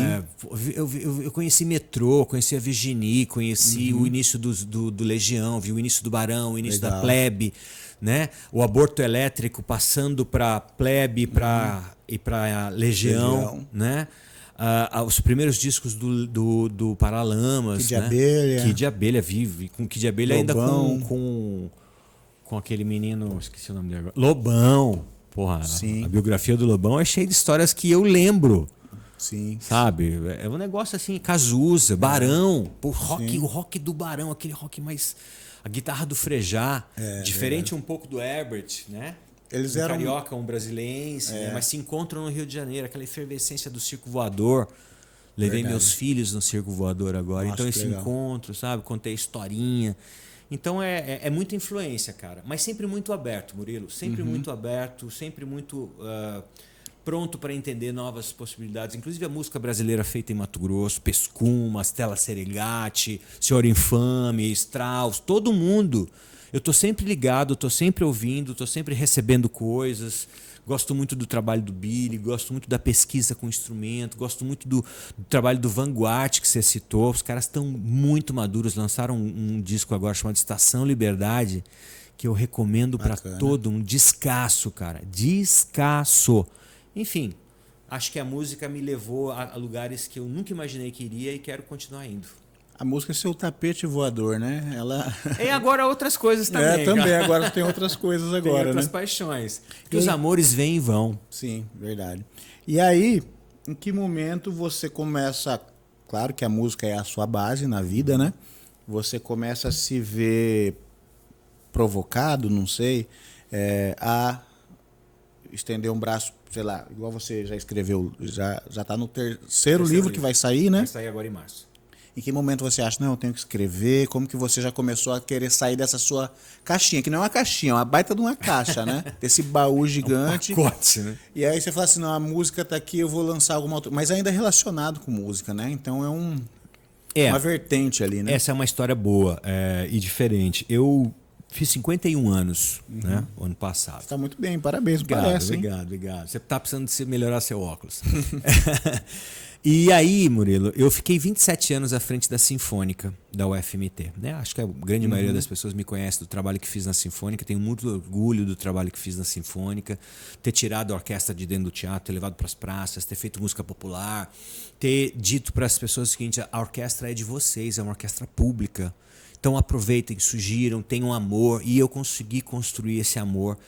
Eu conheci Metrô, conheci a Virginie, conheci o início do Legião, vi o início do Barão, o início Legal. da Plebe, né? O Aborto Elétrico passando para Plebe e para Legião, né? Os primeiros discos do Paralamas, Kid né? Abelha. Kid Abelha, vive com Kid Abelha ainda Lobão. com aquele menino, esqueci o nome dele agora. Lobão. Porra, Sim. a biografia do Lobão é cheia de histórias que eu lembro, Sim. sabe? É um negócio assim, Cazuza, Barão, o rock do Barão, aquele rock mais... A guitarra do Frejá, diferente um pouco do Herbert, né? Eles um eram... carioca, um brasileiro, né? Mas se encontram no Rio de Janeiro, aquela efervescência do circo voador. Levei Verdade. meus filhos no circo voador agora. Nossa, então que esse legal. encontro, sabe? Contei historinha. Então é muita influência, cara. Mas sempre muito aberto, Murilo. Sempre muito aberto, sempre muito pronto para entender novas possibilidades. Inclusive a música brasileira feita em Mato Grosso, Pescuma, Stella Serengati, Senhor Infame, Strauss, todo mundo. Eu tô sempre ligado, tô sempre ouvindo, tô sempre recebendo coisas. Gosto muito do trabalho do Billy, gosto muito da pesquisa com instrumento, gosto muito do trabalho do Vanguard que você citou. Os caras estão muito maduros, lançaram um disco agora chamado Estação Liberdade, que eu recomendo para todo mundo. Descasso, cara. Descasso. Enfim, acho que a música me levou a lugares que eu nunca imaginei que iria e quero continuar indo. A música é seu tapete voador, né? Ela... E agora outras coisas também. também. Cara. Agora tem outras coisas agora, tem outras né? paixões. Que os amores vêm e vão. Sim, verdade. E aí, em que momento você começa... Claro que a música é a sua base na vida, né? Você começa a se ver provocado, não sei, a estender um braço, sei lá, igual você já escreveu, já está no terceiro livro que vai sair, né? Vai sair agora em março. Em que momento você acha, não, eu tenho que escrever? Como que você já começou a querer sair dessa sua caixinha? Que não é uma caixinha, é uma baita de uma caixa, né? Desse baú gigante. É um pacote, né? E aí você fala assim, não, a música tá aqui, eu vou lançar alguma outra... Mas ainda é relacionado com música, né? Então é uma vertente ali, né? Essa é uma história boa e diferente. Eu fiz 51 anos, né? O ano passado. Você tá muito bem, parabéns, parece, hein? Obrigado. Você tá precisando de melhorar seu óculos. E aí, Murilo, eu fiquei 27 anos à frente da Sinfônica, da UFMT. Né? Acho que a grande maioria das pessoas me conhece do trabalho que fiz na Sinfônica. Tenho muito orgulho do trabalho que fiz na Sinfônica. Ter tirado a orquestra de dentro do teatro, ter levado para as praças, ter feito música popular. Ter dito para as pessoas o seguinte, a orquestra é de vocês, é uma orquestra pública. Então aproveitem, sugiram, tenham amor. E eu consegui construir esse amor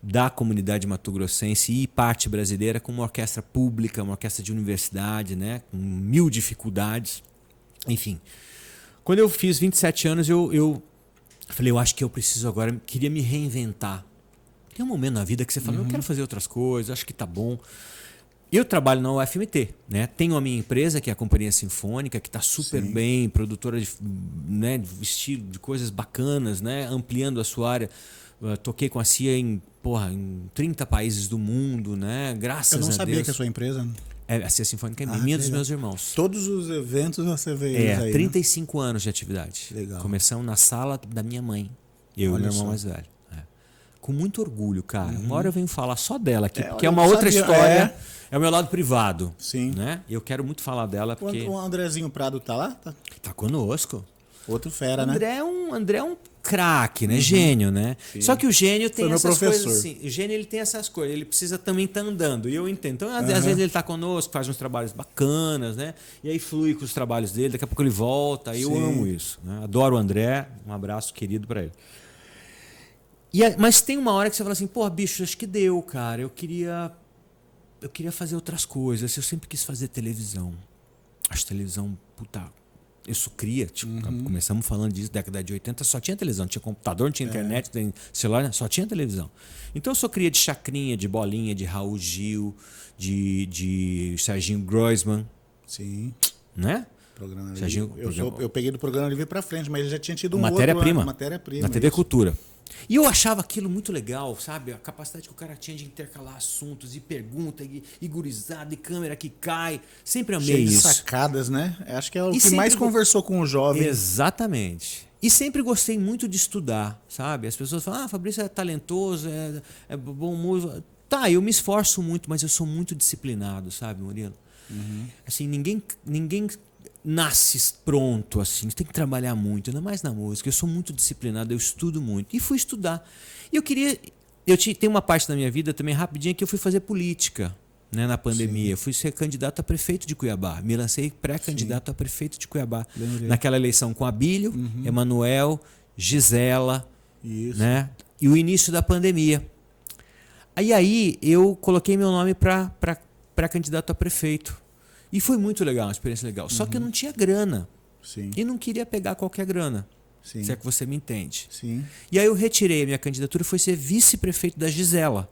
da comunidade mato-grossense e parte brasileira com uma orquestra pública, uma orquestra de universidade, né, com 1000 dificuldades. Enfim, quando eu fiz 27 anos, eu falei, eu acho que eu preciso agora, queria me reinventar. Tem um momento na vida que você fala, eu quero fazer outras coisas, acho que tá bom. Eu trabalho na UFMT, né? Tenho a minha empresa, que é a Companhia Sinfônica, que está super bem, produtora de, né, de estilo, de coisas bacanas, né? Ampliando a sua área. Toquei com a CIA em 30 países do mundo, né? Graças a Deus. Eu não sabia que a sua empresa... A CIA Sinfônica é minha, dos meus irmãos. Todos os eventos você vê eles aí, 35 anos de atividade. Legal. Começamos na sala da minha mãe. Eu e meu irmão mais velho. Com muito orgulho, cara. Uma hora eu venho falar só dela aqui, porque é uma outra história. É o meu lado privado. Sim. Né? Eu quero muito falar dela. Porque... O Andrezinho Prado tá lá? Tá conosco. Outro fera, né? André é um craque, né? Gênio, né? Sim. Só que o gênio tem essas professor. coisas assim. O gênio ele tem essas coisas. Ele precisa também estar andando. E eu entendo. Então, às vezes ele tá conosco, faz uns trabalhos bacanas, né? E aí flui com os trabalhos dele. Daqui a pouco ele volta. E eu amo isso. Né? Adoro o André. Um abraço querido para ele. Mas tem uma hora que você fala assim, pô, bicho, acho que deu, cara. Eu queria fazer outras coisas. Eu sempre quis fazer televisão. Acho televisão, puta... Eu sou cria, começamos falando disso, década de 80, só tinha televisão, não tinha computador, não tinha internet, não tinha celular, só tinha televisão. Então eu sou cria de Chacrinha, de Bolinha, de Raul Gil, de Serginho Groisman. Sim. Né? Programa Serginho, eu peguei do Programa Livre pra frente, mas ele já tinha tido matéria-prima. Matéria-prima. Na TV Cultura. E eu achava aquilo muito legal, sabe? A capacidade que o cara tinha de intercalar assuntos, e pergunta, e gurizada, e câmera que cai. Sempre amei cheio isso. De sacadas, né? Acho que é o que mais conversou com o jovem. Exatamente. E sempre gostei muito de estudar, sabe? As pessoas falam, Fabrício é talentoso, é bom músico. Tá, eu me esforço muito, mas eu sou muito disciplinado, sabe, Murilo? Assim, ninguém nasce pronto, assim. Você tem que trabalhar muito, ainda mais na música. Eu sou muito disciplinado, eu estudo muito. E fui estudar. E tem uma parte da minha vida também rapidinha que eu fui fazer política, né, na pandemia. Eu fui ser candidato a prefeito de Cuiabá. Me lancei pré-candidato a prefeito de Cuiabá. Lembrei. Naquela eleição com Abílio, Emanuel, Gisela, né? E o início da pandemia. Aí eu coloquei meu nome para pré-candidato a prefeito. E foi muito legal, uma experiência legal. Só que eu não tinha grana. Sim. E não queria pegar qualquer grana. Sim. Se é que você me entende. Sim. E aí eu retirei a minha candidatura e fui ser vice-prefeito da Gisela.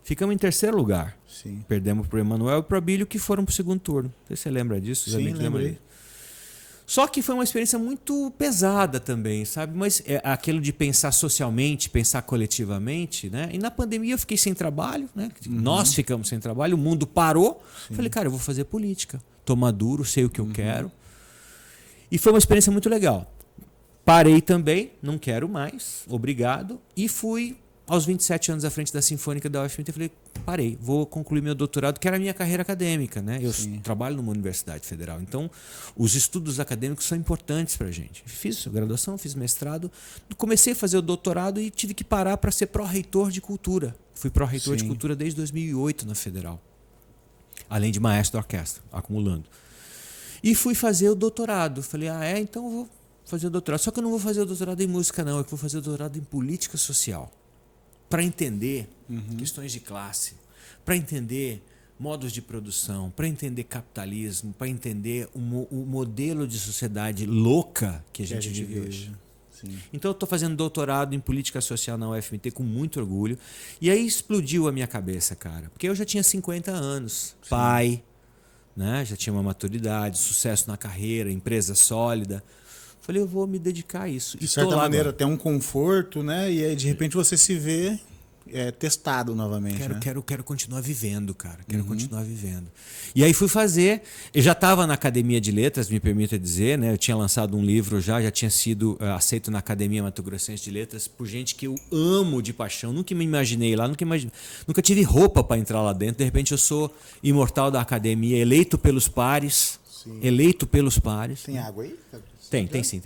Ficamos em terceiro lugar. Sim. Perdemos para o Emanuel e para o Abílio, que foram para o segundo turno. Não sei se você lembra disso. Sim, lembrei. Só que foi uma experiência muito pesada também, sabe? Mas é aquilo de pensar socialmente, pensar coletivamente, né? E na pandemia eu fiquei sem trabalho, né? Nós ficamos sem trabalho, o mundo parou. Sim. Falei, cara, eu vou fazer política. Tô maduro, sei o que eu quero. E foi uma experiência muito legal. Parei também, não quero mais, obrigado. E fui aos 27 anos à frente da Sinfônica da UFMT, falei, parei, vou concluir meu doutorado, que era a minha carreira acadêmica, né? Eu trabalho numa universidade federal, então os estudos acadêmicos são importantes para a gente. Fiz graduação, fiz mestrado, comecei a fazer o doutorado e tive que parar para ser pró-reitor de cultura. Fui pró-reitor de cultura desde 2008 na federal, além de maestro da orquestra, acumulando. E fui fazer o doutorado, falei, então eu vou fazer o doutorado, só que eu não vou fazer o doutorado em música não, eu vou fazer o doutorado em política social. Para entender questões de classe, para entender modos de produção, para entender capitalismo, para entender o modelo de sociedade louca que a gente vive hoje. Sim. Então eu estou fazendo doutorado em política social na UFMT com muito orgulho. E aí explodiu a minha cabeça, cara. Porque eu já tinha 50 anos, pai, né? Já tinha uma maturidade, sucesso na carreira, empresa sólida. Falei, eu vou me dedicar a isso. De certa maneira, tem um conforto, né? E aí, de repente, você se vê testado novamente. Quero continuar vivendo, cara. Quero continuar vivendo. E aí fui fazer. Eu já estava na Academia de Letras, me permita dizer, né? Eu tinha lançado um livro já tinha sido aceito na Academia Mato Grossense de Letras por gente que eu amo de paixão. Nunca me imaginei lá, nunca tive roupa para entrar lá dentro. De repente, eu sou imortal da Academia, eleito pelos pares. Sim. Eleito pelos pares. Tem água aí? Tem sim.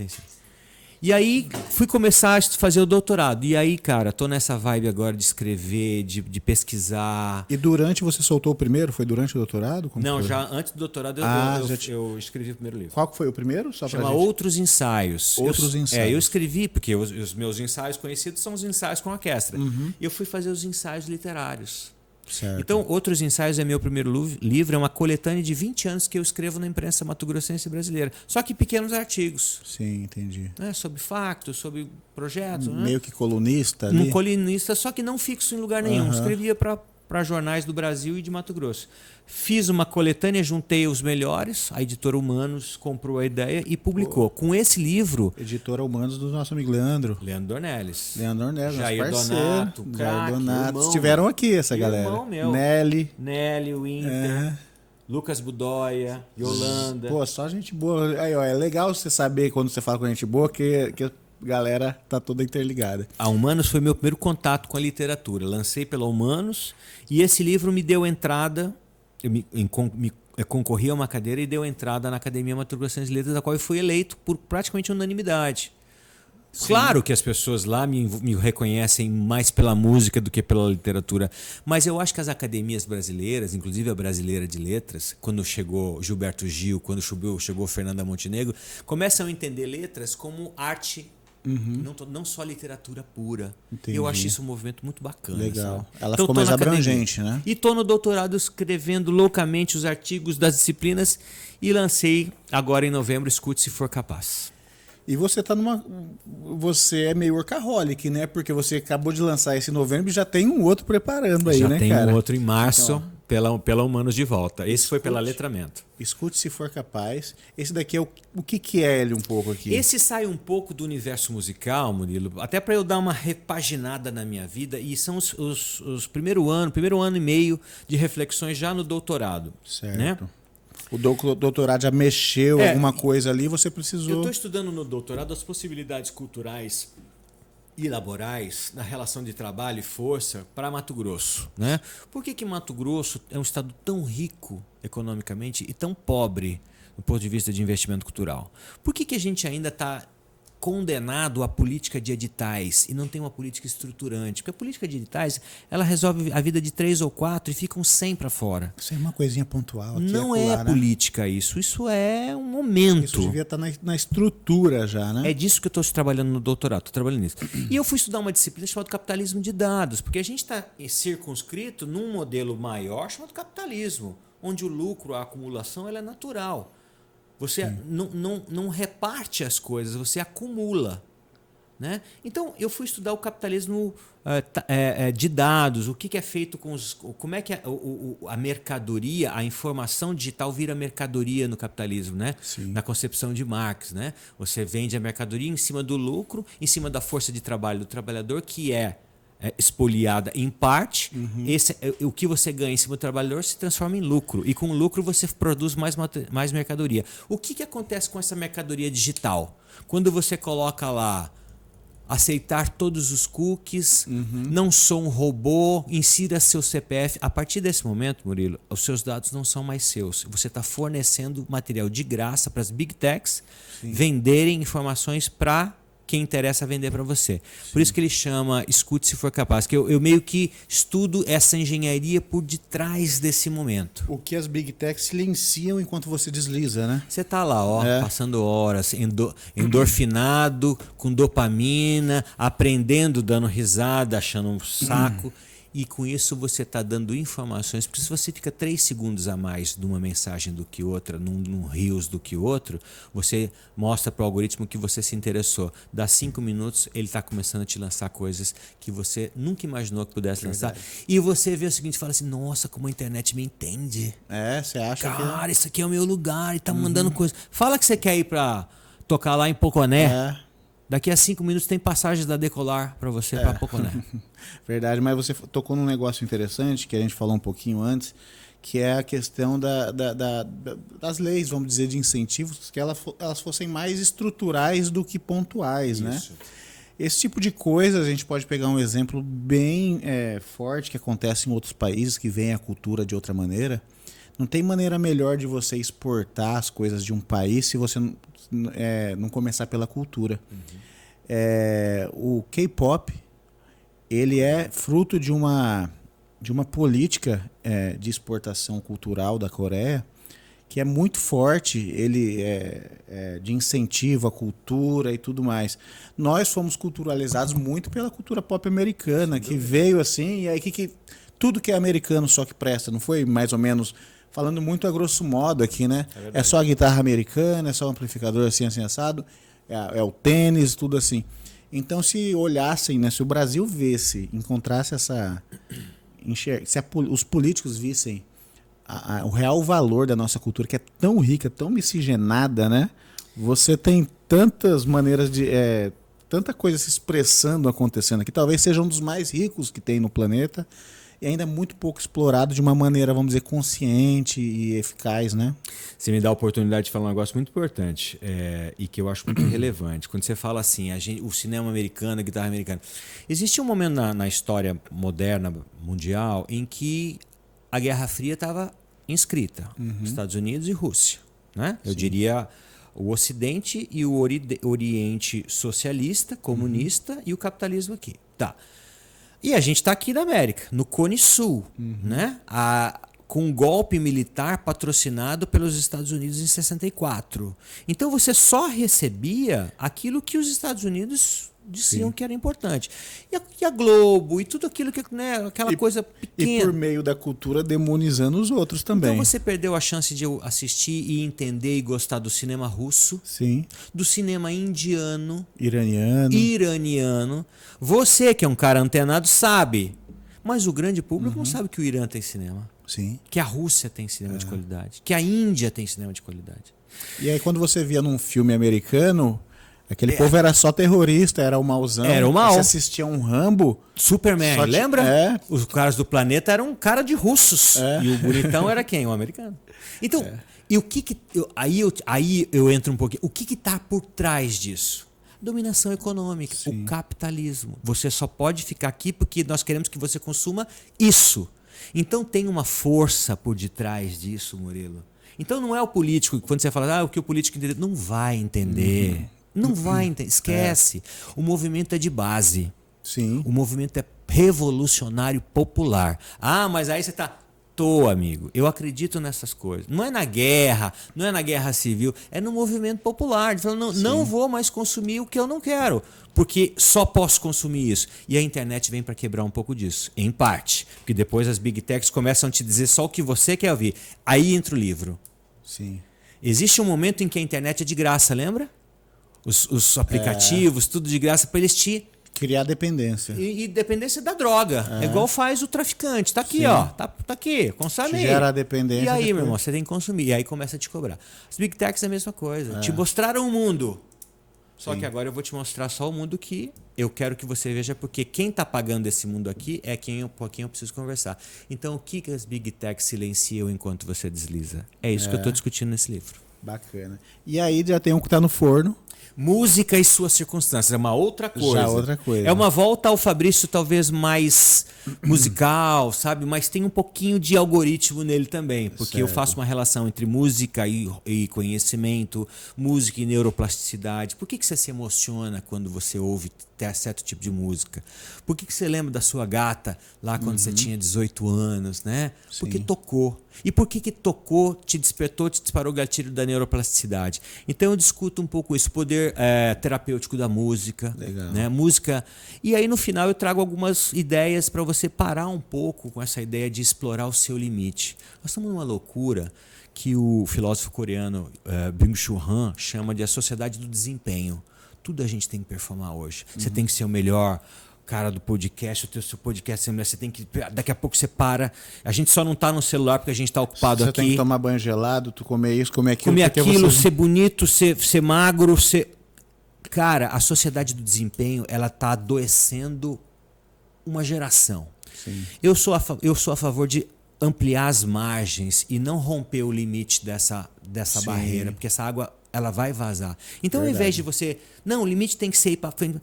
E aí fui começar a fazer o doutorado. E aí, cara, tô nessa vibe agora de escrever, de pesquisar. E durante você soltou o primeiro? Foi durante o doutorado? Como não, foi? Já antes do doutorado eu escrevi o primeiro livro. Qual que foi o primeiro? Chama Outros Ensaios. Outros Ensaios. Eu escrevi, porque os meus ensaios conhecidos são os ensaios com orquestra. E eu fui fazer os ensaios literários. Certo. Então, Outros Ensaios é meu primeiro livro, é uma coletânea de 20 anos que eu escrevo na imprensa mato-grossense brasileira. Só que pequenos artigos. Sim, entendi. Né? Sobre factos, sobre projetos. Meio que colunista ali. Um colunista, só que não fixo em lugar nenhum. Escrevia para para jornais do Brasil e de Mato Grosso. Fiz uma coletânea, juntei os melhores, a editora Humanos comprou a ideia e publicou. Com esse livro... Editora Humanos do nosso amigo Leandro. Leandro Dornelles. Leandro Dornelles, nosso Jair parceiro. Donato, Jair craque, Donato. irmão, Estiveram aqui essa irmão galera. meu. Nelly. Nelly, Winter, Lucas Budóia, Yolanda. Pô, só gente boa. Aí, ó, é legal você saber quando você fala com gente boa que a galera tá toda interligada. A Humanos foi meu primeiro contato com a literatura. Lancei pela Humanos e esse livro me deu entrada... Eu concorri a uma cadeira e deu entrada na Academia Mato Grossense de Letras, da qual eu fui eleito por praticamente unanimidade. Sim. Claro que as pessoas lá me reconhecem mais pela música do que pela literatura, mas eu acho que as academias brasileiras, inclusive a Brasileira de Letras, quando chegou Gilberto Gil, quando chegou Fernanda Montenegro, começam a entender letras como arte. Não só literatura pura. Entendi. Eu acho isso um movimento muito bacana. Legal. Sabe? Ela então, ficou mais abrangente, né? E estou no doutorado escrevendo loucamente os artigos das disciplinas e lancei agora em novembro Escute Se For Capaz. E você tá você é meio workaholic, né? Porque você acabou de lançar esse em novembro e já tem um outro preparando aí, né, cara? Já tem um outro em março, então, pela Humanos de volta. Esse foi pela Letramento. Escute Se For Capaz. Esse daqui é o que é ele um pouco aqui? Esse sai um pouco do universo musical, Murilo, até para eu dar uma repaginada na minha vida, e são os primeiro ano e meio de reflexões já no doutorado. Certo. Né? O doutorado já mexeu alguma coisa ali, você precisou... Eu estou estudando no doutorado as possibilidades culturais e laborais na relação de trabalho e força para Mato Grosso. Né? Por que Mato Grosso é um estado tão rico economicamente e tão pobre do ponto de vista de investimento cultural? Por que a gente ainda está condenado à política de editais e não tem uma política estruturante? Porque a política de editais, ela resolve a vida de 3 ou 4 e ficam 100 para fora. Isso é uma coisinha pontual. Aqui não é acolá, política, né? Isso é um momento. Isso devia estar na estrutura já, né? É disso que eu estou trabalhando no doutorado, estou trabalhando nisso. E eu fui estudar uma disciplina chamada capitalismo de dados, porque a gente está circunscrito num modelo maior chamado capitalismo, onde o lucro, a acumulação, ela é natural. Você não reparte as coisas, você acumula. Né? Então, eu fui estudar o capitalismo de dados, o que é feito com os... Como é que a mercadoria, a informação digital vira mercadoria no capitalismo, né? Na concepção de Marx. Né? Você vende a mercadoria em cima do lucro, em cima da força de trabalho do trabalhador, que é espoliada em parte. O que você ganha em cima do trabalhador se transforma em lucro. E com o lucro você produz mais mercadoria. O que acontece com essa mercadoria digital? Quando você coloca lá aceitar todos os cookies, não sou um robô, insira seu CPF. A partir desse momento, Murilo, os seus dados não são mais seus. Você está fornecendo material de graça para as Big Techs venderem informações para quem interessa vender para você. Por isso que ele chama Escute Se For Capaz, que eu meio que estudo essa engenharia por detrás desse momento. O que as Big Techs silenciam enquanto você desliza, né? Você tá lá, passando horas, endorfinado, com dopamina, aprendendo, dando risada, achando um saco. E com isso você está dando informações, porque se você fica 3 segundos a mais numa mensagem do que outra, num reels do que outro, você mostra para o algoritmo que você se interessou. Dá 5 minutos, ele está começando a te lançar coisas que você nunca imaginou que pudesse lançar. E você vê o seguinte, fala assim, nossa, como a internet me entende. Você acha que... Cara, isso aqui é o meu lugar e tá mandando coisa. Fala que você quer ir para tocar lá em Poconé. Daqui a 5 minutos tem passagens da Decolar para você para Poconé. Verdade, mas você tocou num negócio interessante que a gente falou um pouquinho antes, que é a questão das leis, vamos dizer, de incentivos, que elas fossem mais estruturais do que pontuais, né? Esse tipo de coisa, a gente pode pegar um exemplo bem forte que acontece em outros países, que vem a cultura de outra maneira. Não tem maneira melhor de você exportar as coisas de um país se você não começar pela cultura. O K-pop, ele é fruto de uma política de exportação cultural da Coreia que é muito forte, ele de incentivo à cultura e tudo mais. Nós fomos culturalizados muito pela cultura pop americana, que veio assim, e aí tudo que é americano só que presta, não foi mais ou menos... Falando muito a grosso modo aqui, né? É só a guitarra americana, é só o amplificador assim assado, é o tênis, tudo assim. Então, se olhassem, né? Se o Brasil encontrasse os políticos vissem o real valor da nossa cultura, que é tão rica, tão miscigenada, né? Você tem tantas maneiras de... tanta coisa se expressando, acontecendo aqui. Talvez seja um dos mais ricos que tem no planeta e ainda muito pouco explorado de uma maneira, vamos dizer, consciente e eficaz, né? Você me dá a oportunidade de falar um negócio muito importante e que eu acho muito relevante. Quando você fala assim, o cinema americano, a guitarra americana. Existe um momento na história moderna, mundial, em que a Guerra Fria estava inscrita. Estados Unidos e Rússia. Né? Eu diria o Ocidente e o Oriente socialista, comunista e o capitalismo aqui. Tá. E a gente está aqui na América, no Cone Sul, né? Com um golpe militar patrocinado pelos Estados Unidos em 64. Então você só recebia aquilo que os Estados Unidos diziam que era importante. E a Globo, e tudo aquilo que, né, aquela coisa pequena. E por meio da cultura demonizando os outros também. Então você perdeu a chance de assistir e entender e gostar do cinema russo, do cinema indiano, iraniano. Você, que é um cara antenado, sabe. Mas o grande público não sabe que o Irã tem cinema. Sim. Que a Rússia tem cinema de qualidade. Que a Índia tem cinema de qualidade. E aí quando você via num filme americano, aquele povo era só terrorista, era o mauzão. Era o mal. Você assistia um Rambo... Superman, lembra? É. Os caras do planeta eram um cara de russos. E o bonitão era quem? O americano. Então, e o que aí eu entro um pouquinho. O que está por trás disso? Dominação econômica, o capitalismo. Você só pode ficar aqui porque nós queremos que você consuma isso. Então tem uma força por detrás disso, Murilo. Então não é o político, quando você fala, o que o político entende, não vai entender. Não vai entender, esquece. O movimento é de base. Sim. O movimento é revolucionário popular. Mas aí você está... amigo. Eu acredito nessas coisas. Não é na guerra, não é na guerra civil, é no movimento popular. De falar, não vou mais consumir o que eu não quero, porque só posso consumir isso. E a internet vem para quebrar um pouco disso, em parte. Porque depois as big techs começam a te dizer só o que você quer ouvir. Aí entra o livro. Sim. Existe um momento em que a internet é de graça, lembra? Os aplicativos, tudo de graça, para eles te... criar dependência. E dependência da droga. É igual faz o traficante. Tá aqui, ó. Tá aqui. Consome aí. Gera a dependência. E aí, meu irmão, você tem que consumir. E aí começa a te cobrar. As Big Techs é a mesma coisa. Te mostraram o mundo. Só que agora eu vou te mostrar só o mundo que eu quero que você veja, porque quem tá pagando esse mundo aqui é com quem eu preciso conversar. Então, o que as Big Techs silenciam enquanto você desliza? É isso que eu tô discutindo nesse livro. Bacana. E aí já tem um que tá no forno. Música e suas circunstâncias. É uma outra coisa. Já outra coisa. É uma volta ao Fabrício talvez mais musical, sabe? Mas tem um pouquinho de algoritmo nele também. Porque eu faço uma relação entre música e conhecimento, música e neuroplasticidade. Por que você se emociona quando você ouve certo tipo de música? Por que você lembra da sua gata lá quando você tinha 18 anos, né? Porque tocou. E por que tocou, te despertou, te disparou o gatilho da neuroplasticidade? Então eu discuto um pouco isso, o poder terapêutico da música. Legal. Né? Música. E aí no final eu trago algumas ideias para você parar um pouco com essa ideia de explorar o seu limite. Nós estamos numa loucura que o filósofo coreano Byung-Chul Han chama de a sociedade do desempenho. Tudo a gente tem que performar hoje. Você tem que ser o melhor cara do podcast, o seu podcast, você tem que... Daqui a pouco você para. A gente só não tá no celular porque a gente tá ocupado aqui. Você tem que tomar banho gelado, tu comer isso, comer aquilo. Comer aquilo, ser bonito, ser magro, ser... Cara, a sociedade do desempenho, ela tá adoecendo uma geração. Sim. Eu sou a favor de ampliar as margens e não romper o limite dessa barreira, porque essa água ela vai vazar. Então, ao invés de você... Não, o limite tem que ser ir para frente.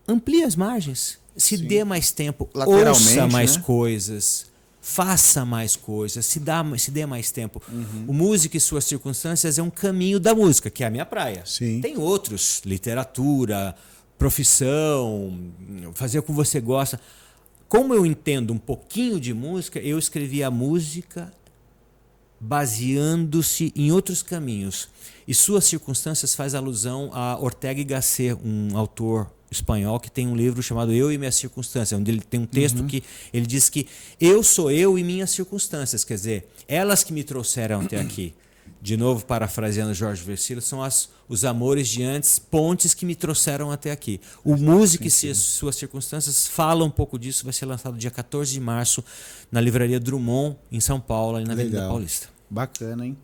Amplie as margens. Se dê mais tempo, ouça mais coisas, faça mais coisas, se dê mais tempo. O Música e Suas Circunstâncias é um caminho da música, que é a minha praia. Sim. Tem outros, literatura, profissão, fazer o que você gosta. Como eu entendo um pouquinho de música, eu escrevi a música baseando-se em outros caminhos. E Suas Circunstâncias faz alusão a Ortega y Gasset, um autor espanhol que tem um livro chamado Eu e Minhas Circunstâncias, onde ele tem um texto que ele diz que eu sou eu e minhas circunstâncias, quer dizer, elas que me trouxeram até aqui. de novo, parafraseando Jorge Versilo, são os amores de antes, pontes que me trouxeram até aqui. O Música e Suas Circunstâncias fala um pouco disso, vai ser lançado dia 14 de março na Livraria Drummond, em São Paulo, ali na Avenida Paulista. Bacana, hein?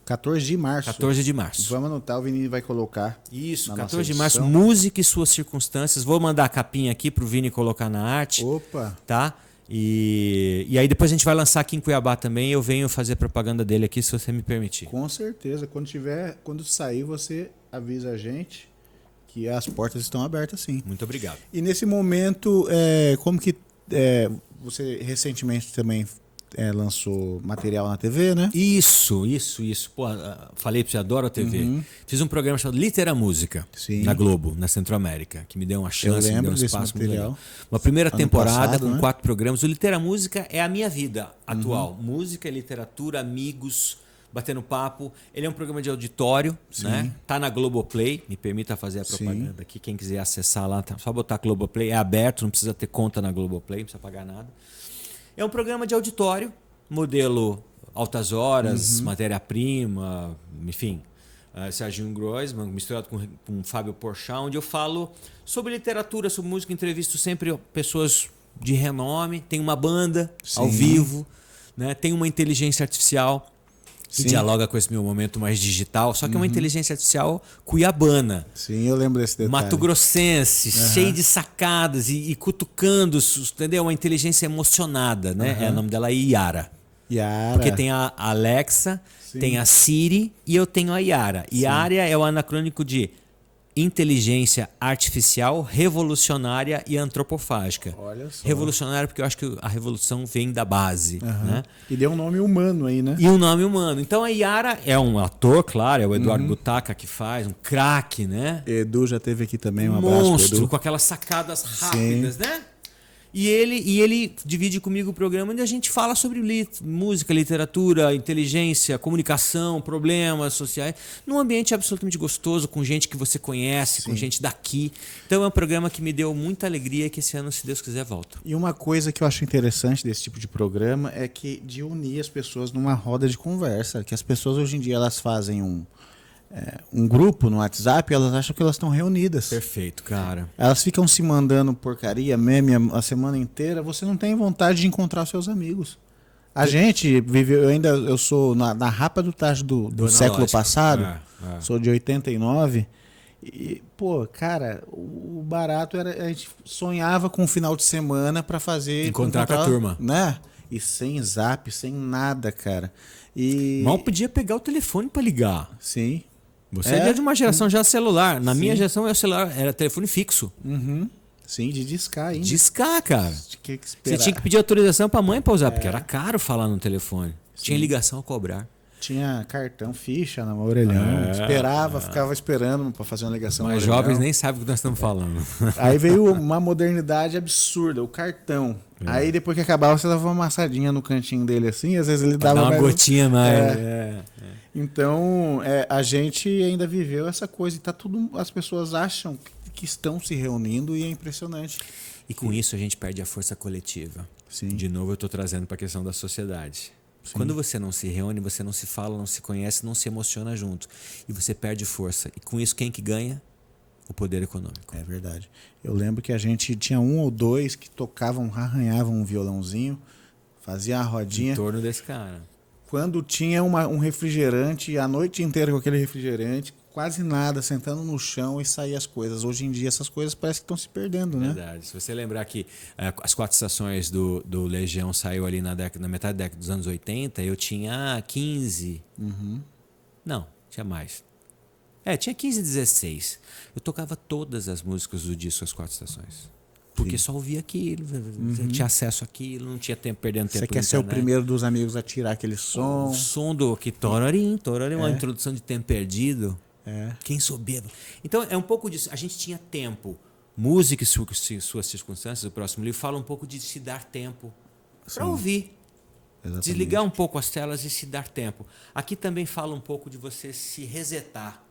14 de março. 14 de março. Vamos anotar, o Vini vai colocar. Isso, 14 de março, Música e Suas Circunstâncias. Vou mandar a capinha aqui pro Vini colocar na arte. Opa! Tá? E aí depois a gente vai lançar aqui em Cuiabá também. Eu venho fazer propaganda dele aqui, se você me permitir. Com certeza. Quando sair, você avisa a gente que as portas estão abertas, sim. Muito obrigado. E nesse momento, como que você recentemente também lançou material na TV, né? Isso. Pô, falei pra você, adoro a TV. Fiz um programa chamado Litera Música, na Globo, na Centro-América, que me deu uma chance, me deu um espaço muito legal. Uma primeira temporada com 4 programas. O Litera Música é a minha vida atual. Música, literatura, amigos, batendo papo. Ele é um programa de auditório, né? Tá na Globoplay, me permita fazer a propaganda aqui. Quem quiser acessar lá, tá só botar Globoplay, é aberto, não precisa ter conta na Globoplay, não precisa pagar nada. É um programa de auditório, modelo altas horas, matéria-prima, enfim, Serginho Groisman, misturado com Fábio Porchat, onde eu falo sobre literatura, sobre música, entrevisto sempre pessoas de renome, tem uma banda ao vivo, né? Tem uma inteligência artificial que dialoga com esse meu momento mais digital, só que é uma inteligência artificial cuiabana. Sim, eu lembro desse detalhe. Mato-grossense, cheio de sacadas e cutucando, entendeu? Uma inteligência emocionada, né? O nome dela é Yara. Porque tem a Alexa, tem a Siri e eu tenho a Yara. Yara é o anacrônico de inteligência artificial, revolucionária e antropofágica. Olha só. Revolucionária porque eu acho que a revolução vem da base. Né? E deu um nome humano aí, né? E um nome humano. Então a Yara é um ator, claro, é o Eduardo Butaca que faz, um craque, né? Edu já teve aqui também, um monstro, abraço pro Edu. Com aquelas sacadas rápidas, né? E ele divide comigo o programa onde a gente fala sobre música, literatura, inteligência, comunicação, problemas sociais, num ambiente absolutamente gostoso, com gente que você conhece, com gente daqui. Então é um programa que me deu muita alegria e que esse ano, se Deus quiser, volta. E uma coisa que eu acho interessante desse tipo de programa é que de unir as pessoas numa roda de conversa, que as pessoas hoje em dia elas fazem um grupo no WhatsApp, elas acham que elas estão reunidas. Perfeito, cara. Elas ficam se mandando porcaria, meme a semana inteira. Você não tem vontade de encontrar seus amigos. A gente viveu, eu sou na rapa do tacho do século passado, sou de 89. E, pô, cara, o barato era, a gente sonhava com um final de semana para encontrar com a turma, né? E sem zap, sem nada, cara. Mal podia pegar o telefone para ligar. Sim. Você é de uma geração já celular. Na minha geração o celular era telefone fixo. Sim, de discar ainda. Discar, cara. Você tinha que pedir autorização pra mãe pra usar, porque era caro falar no telefone. Tinha ligação a cobrar. Tinha cartão, ficha no orelhão. Ficava esperando pra fazer uma ligação. Mas jovens nem sabem o que nós estamos falando. Aí veio uma modernidade absurda, o cartão. Aí depois que acabava, você dava uma amassadinha no cantinho dele assim, às vezes ele dava uma gotinha mais. Então, a gente ainda viveu essa coisa e tá tudo. As pessoas acham que estão se reunindo e é impressionante. E com isso a gente perde a força coletiva. Sim. De novo eu estou trazendo para a questão da sociedade. Sim. Quando você não se reúne, você não se fala, não se conhece, não se emociona junto. E você perde força. E com isso quem que ganha? O poder econômico. É verdade. Eu lembro que a gente tinha 1 ou 2 que tocavam, arranhavam um violãozinho, fazia a rodinha. Em torno desse cara. Quando tinha um refrigerante, a noite inteira com aquele refrigerante, quase nada, sentando no chão e saía as coisas. Hoje em dia essas coisas parece que estão se perdendo, né? Verdade. Se você lembrar que as 4 estações do Legião saiu ali na metade da década dos anos 80, eu tinha 15. Não, tinha mais. Tinha 15, 16. Eu tocava todas as músicas do disco As 4 Estações. Porque só ouvia aquilo, tinha acesso àquilo, não tinha tempo, perdendo tempo. Você quer ser o primeiro dos amigos a tirar aquele som. O som do que torarim, uma introdução de tempo perdido. Quem souber. Então é um pouco disso. A gente tinha tempo. Música e suas circunstâncias, o próximo livro fala um pouco de se dar tempo para ouvir. Exatamente. Desligar um pouco as telas e se dar tempo. Aqui também fala um pouco de você se resetar.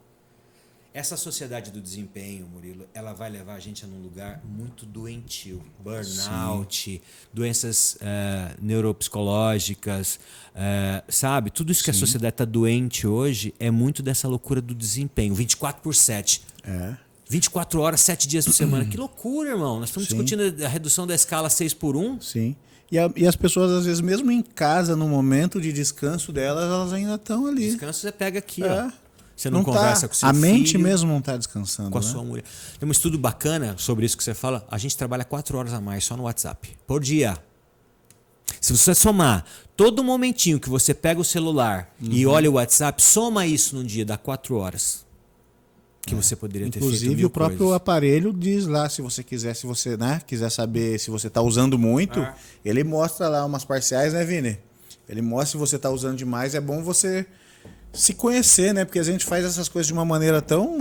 Essa sociedade do desempenho, Murilo, ela vai levar a gente a um lugar muito doentio. Burnout, doenças neuropsicológicas, sabe? Tudo isso que a sociedade está doente hoje é muito dessa loucura do desempenho. 24/7. 24 horas, 7 dias por semana. Que loucura, irmão. Nós estamos discutindo a redução da escala 6x1. Sim. E as pessoas, às vezes, mesmo em casa, no momento de descanso delas, elas ainda estão ali. Descanso você pega aqui, ó. Você não conversa com seu filho. A filho, mente mesmo não está descansando. Com a sua mulher. Tem um estudo bacana sobre isso que você fala. A gente trabalha 4 horas a mais só no WhatsApp. Por dia. Se você somar todo momentinho que você pega o celular e olha o WhatsApp, soma isso num dia, dá 4 horas. Que você poderia ter feito Inclusive o próprio aparelho diz lá, se você quiser, quiser saber se você está usando muito, ele mostra lá umas parciais, né, Vini? Ele mostra se você está usando demais, é bom você se conhecer, né? Porque a gente faz essas coisas de uma maneira tão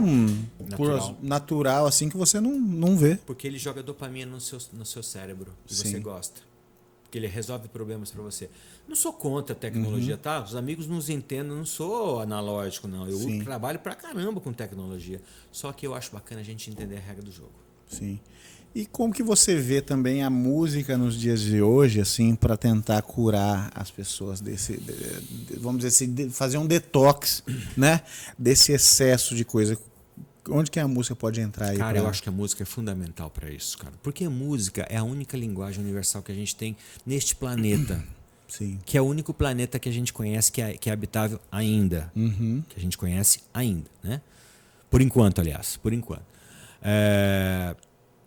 natural assim que você não vê. Porque ele joga dopamina no seu cérebro, que você gosta. Porque ele resolve problemas para você. Não sou contra a tecnologia, tá? Os amigos nos entendem, não sou analógico, não. Eu trabalho pra caramba com tecnologia. Só que eu acho bacana a gente entender a regra do jogo. Sim. E como que você vê também a música nos dias de hoje, assim, para tentar curar as pessoas vamos dizer assim, fazer um detox, né? Desse excesso de coisa. Onde que a música pode entrar aí? Cara, eu acho que a música é fundamental para isso, cara. Porque a música é a única linguagem universal que a gente tem neste planeta. Sim. Que é o único planeta que a gente conhece que é habitável ainda. Que a gente conhece ainda, né? Por enquanto, aliás. Por enquanto.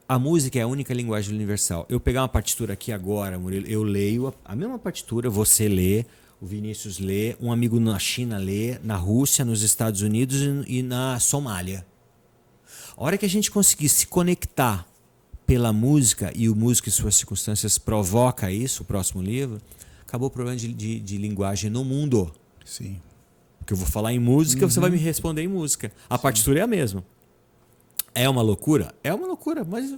A música é a única linguagem universal. Eu pegar uma partitura aqui agora, Murilo, eu leio a mesma partitura, você lê, o Vinícius lê, um amigo na China lê, na Rússia, nos Estados Unidos e na Somália. A hora que a gente conseguir se conectar pela música, e o Música e Suas Circunstâncias provoca isso, o próximo livro, acabou o problema de linguagem no mundo. Sim. Porque eu vou falar em música, você vai me responder em música. A partitura é a mesma. É uma loucura? É uma loucura, mas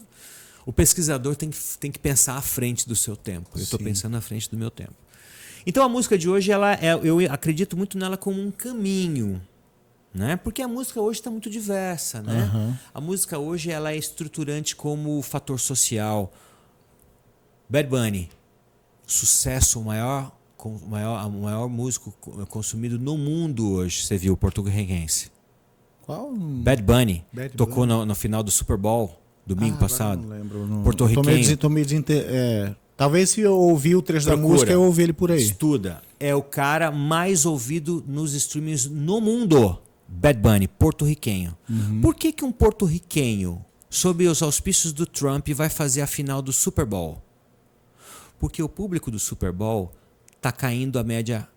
o pesquisador tem que pensar à frente do seu tempo. Eu estou pensando à frente do meu tempo. Então a música de hoje, eu acredito muito nela como um caminho. Né? Porque a música hoje está muito diversa. Né? A música hoje ela é estruturante como fator social. Bad Bunny, sucesso, o maior músico consumido no mundo hoje. Você viu, o porto-riquense. Qual? Bad Bunny. Tocou no final do Super Bowl, domingo passado. Não lembro. Porto-riquenho. Talvez se eu ouvir o trecho da música, eu ouvi ele por aí. Estuda. É o cara mais ouvido nos streamings no mundo. Bad Bunny, porto-riquenho. Por que um porto-riquenho, sob os auspícios do Trump, vai fazer a final do Super Bowl? Porque o público do Super Bowl está caindo a média,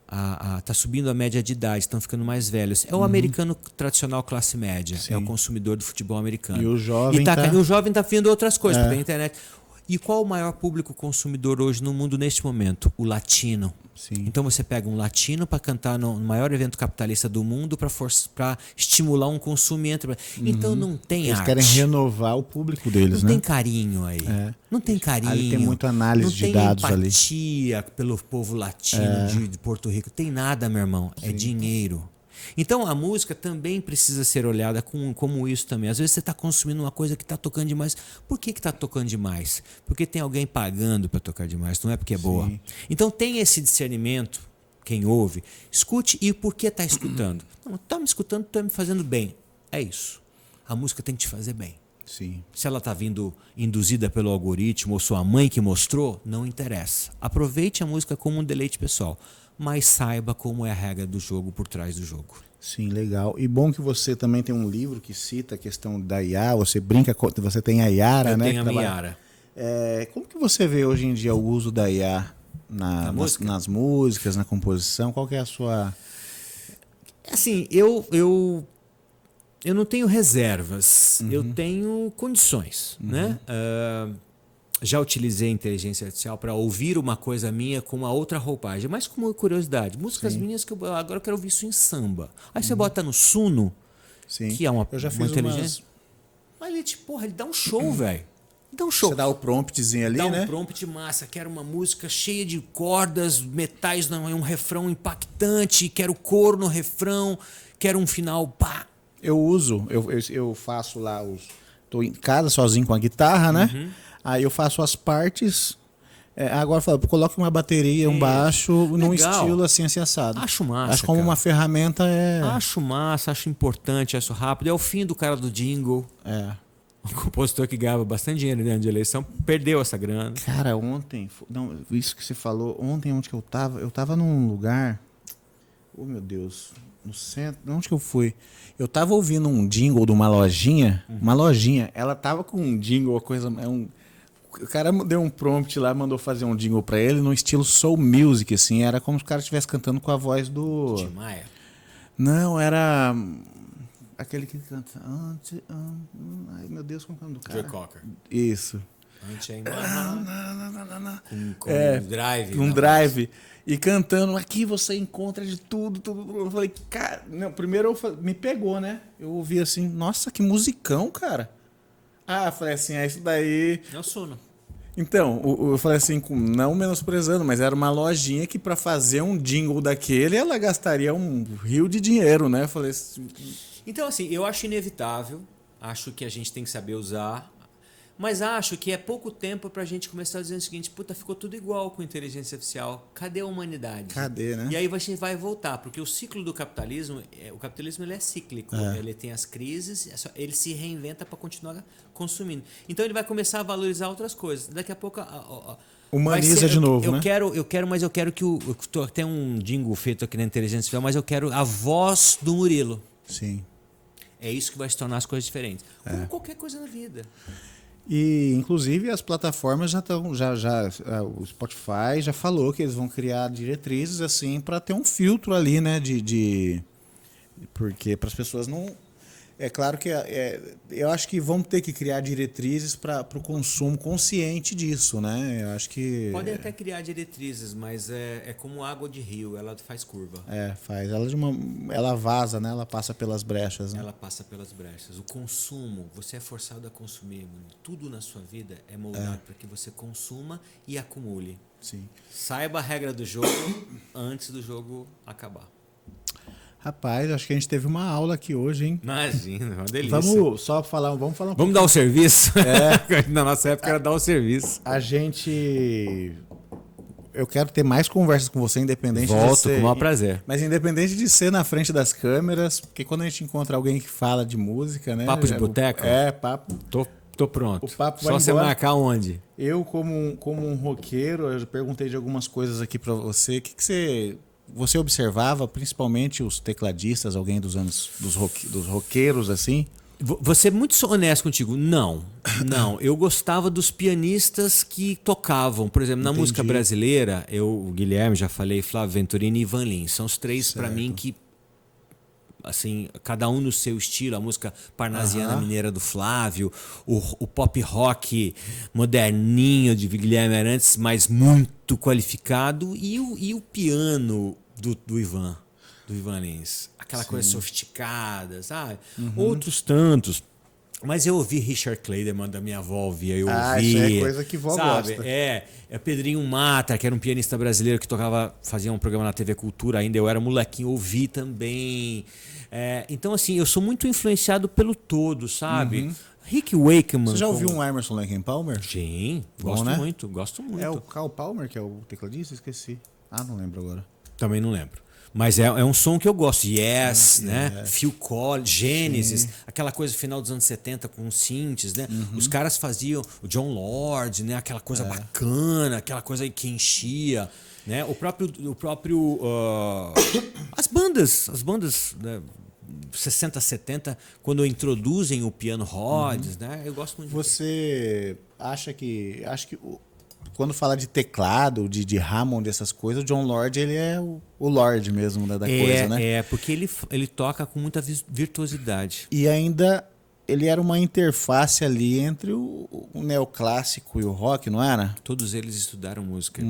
está subindo a média de idade, estão ficando mais velhos. É o americano tradicional classe média, é o consumidor do futebol americano. E o jovem o jovem está vendo outras coisas, porque a internet. E qual o maior público consumidor hoje no mundo neste momento? O latino. Sim. Então você pega um latino para cantar no maior evento capitalista do mundo para estimular um consumo entre. Então não tem Eles arte. Querem renovar o público deles, não né? tem carinho aí. Não tem carinho. Ali tem muita análise de dados ali. Não tem empatia pelo povo latino de Porto Rico. Tem nada, meu irmão. É dinheiro. Então a música também precisa ser olhada como isso também. Às vezes você está consumindo uma coisa que está tocando demais. Por que está tocando demais? Porque tem alguém pagando para tocar demais, não é porque é boa. Então tem esse discernimento, quem ouve, escute e por que está escutando. Não, está me escutando, está me fazendo bem. É isso. A música tem que te fazer bem. Sim. Se ela está vindo induzida pelo algoritmo ou sua mãe que mostrou, não interessa. Aproveite a música como um deleite pessoal, mas saiba como é a regra do jogo por trás do jogo. Sim, legal. E bom que você também tem um livro que cita a questão da IA, você brinca, você tem a Yara, né? Eu tenho a Yara. Como que você vê hoje em dia o uso da IA nas músicas, na composição? Qual que é a sua... Assim, eu não tenho reservas, eu tenho condições, né? Já utilizei a inteligência artificial para ouvir uma coisa minha com uma outra roupagem, mas como curiosidade, músicas minhas que agora eu quero ouvir isso em samba. Aí você bota no Suno, que é uma inteligência. Mas ele dá um show, velho. Dá um show. Você dá o promptzinho ali, né? Dá um prompt massa, quero uma música cheia de cordas, metais, um refrão impactante, quero coro no refrão, quero um final, pá. Eu uso, eu faço lá tô em casa sozinho com a guitarra, né? Aí eu faço as partes. Agora eu falo, coloque uma bateria, um baixo, num estilo assim assado. Acho massa. Acho como cara. uma ferramenta Acho massa, acho importante, acho rápido. É o fim do cara do jingle. O compositor que ganhava bastante dinheiro dentro de eleição perdeu essa grana. Cara, ontem, não, isso que você falou, ontem onde que eu tava num lugar, oh meu Deus, no centro, onde que eu fui? Eu tava ouvindo um jingle de uma lojinha, ela tava com um jingle, uma coisa, o cara deu um prompt lá, mandou fazer um jingle pra ele no estilo soul music, assim, era como se o cara estivesse cantando com a voz do... Tim Maia? Não, era aquele que canta... Ai, meu Deus, como é o nome do cara? Joe Cocker. Isso. Com drive. Um drive. E cantando, aqui você encontra de tudo. Eu falei, cara... Não, primeiro me pegou, né? Eu ouvi assim, nossa, que musicão, cara. Eu falei assim, isso daí... É o sono. Então, eu falei assim, não menosprezando, mas era uma lojinha que para fazer um jingle daquele, ela gastaria um rio de dinheiro, né? Eu falei assim... Então, assim, eu acho inevitável, acho que a gente tem que saber usar, mas acho que é pouco tempo pra gente começar a dizer o seguinte, puta, ficou tudo igual com inteligência artificial, cadê a humanidade? Cadê, né? E aí a gente vai voltar, porque o ciclo do capitalismo, ele é cíclico, ele tem as crises, ele se reinventa para continuar consumindo. Então ele vai começar a valorizar outras coisas. Daqui a pouco... Humaniza de novo, né? Mas eu quero que tem um jingle feito aqui na inteligência artificial, mas eu quero a voz do Murilo. Sim. É isso que vai se tornar as coisas diferentes. Como qualquer coisa na vida. E, inclusive, as plataformas já estão... o Spotify já falou que eles vão criar diretrizes, assim, para ter um filtro ali, né? Porque para as pessoas não... É claro que eu acho que vão ter que criar diretrizes para o consumo consciente disso, né? Eu acho que... Podem até criar diretrizes, mas é como água de rio, ela faz curva. Faz. Ela vaza, né? Ela passa pelas brechas, né? Ela passa pelas brechas. O consumo, você é forçado a consumir, mano. Tudo na sua vida é moldado para que você consuma e acumule. Sim. Saiba a regra do jogo antes do jogo acabar. Rapaz, acho que a gente teve uma aula aqui hoje, hein? Imagina, uma delícia. Vamos falar um Vamos dar o serviço? Na nossa época era dar o serviço. Eu quero ter mais conversas com você, independente de ser... Volto, com o maior prazer. Mas independente de ser na frente das câmeras, porque quando a gente encontra alguém que fala de música, né? Papo de boteco? Papo. Tô pronto. O papo Só vai você embora. marcar onde? Eu, como um roqueiro, eu perguntei de algumas coisas aqui pra você. O que você observava, principalmente os tecladistas, alguém dos roqueiros, assim? Vou ser muito honesto contigo. Não. Eu gostava dos pianistas que tocavam. Por exemplo, na música brasileira, o Guilherme, já falei, Flávio Venturini e Ivan Lins. São os três, para mim, que... assim, cada um no seu estilo, a música parnasiana mineira do Flávio, o pop rock moderninho de Guilherme Arantes, mas muito qualificado, e o piano do Ivan Lins. Aquela coisa sofisticada, sabe? Outros tantos. Mas eu ouvi Richard Clayderman, da minha avó ouvia, eu ouvi. Isso é coisa que vó sabe? gosta. É Pedrinho Mata, que era um pianista brasileiro que fazia um programa na TV Cultura ainda, eu era molequinho, ouvi também. Então, assim, eu sou muito influenciado pelo todo, sabe? Rick Wakeman. Você já ouviu um Emerson Lake and Palmer? Sim, bom, gosto né? gosto muito. É o Carl Palmer, que é o tecladista? Esqueci. Não lembro agora. Também não lembro. Mas é um som que eu gosto. Yes, né? Phil Collins, Genesis, aquela coisa final dos anos 70 com os synths, né? Os caras faziam o John Lord, né? Aquela coisa bacana, aquela coisa que enchia, né? O próprio as bandas, né? 60, 70, quando introduzem o piano Rhodes, né? Eu gosto muito. Você acha que quando fala de teclado, de Hammond, essas coisas, o John Lord, ele é o Lord mesmo da coisa, né? Porque ele toca com muita virtuosidade. E ainda ele era uma interface ali entre o neoclássico e o rock, não era? Todos eles estudaram música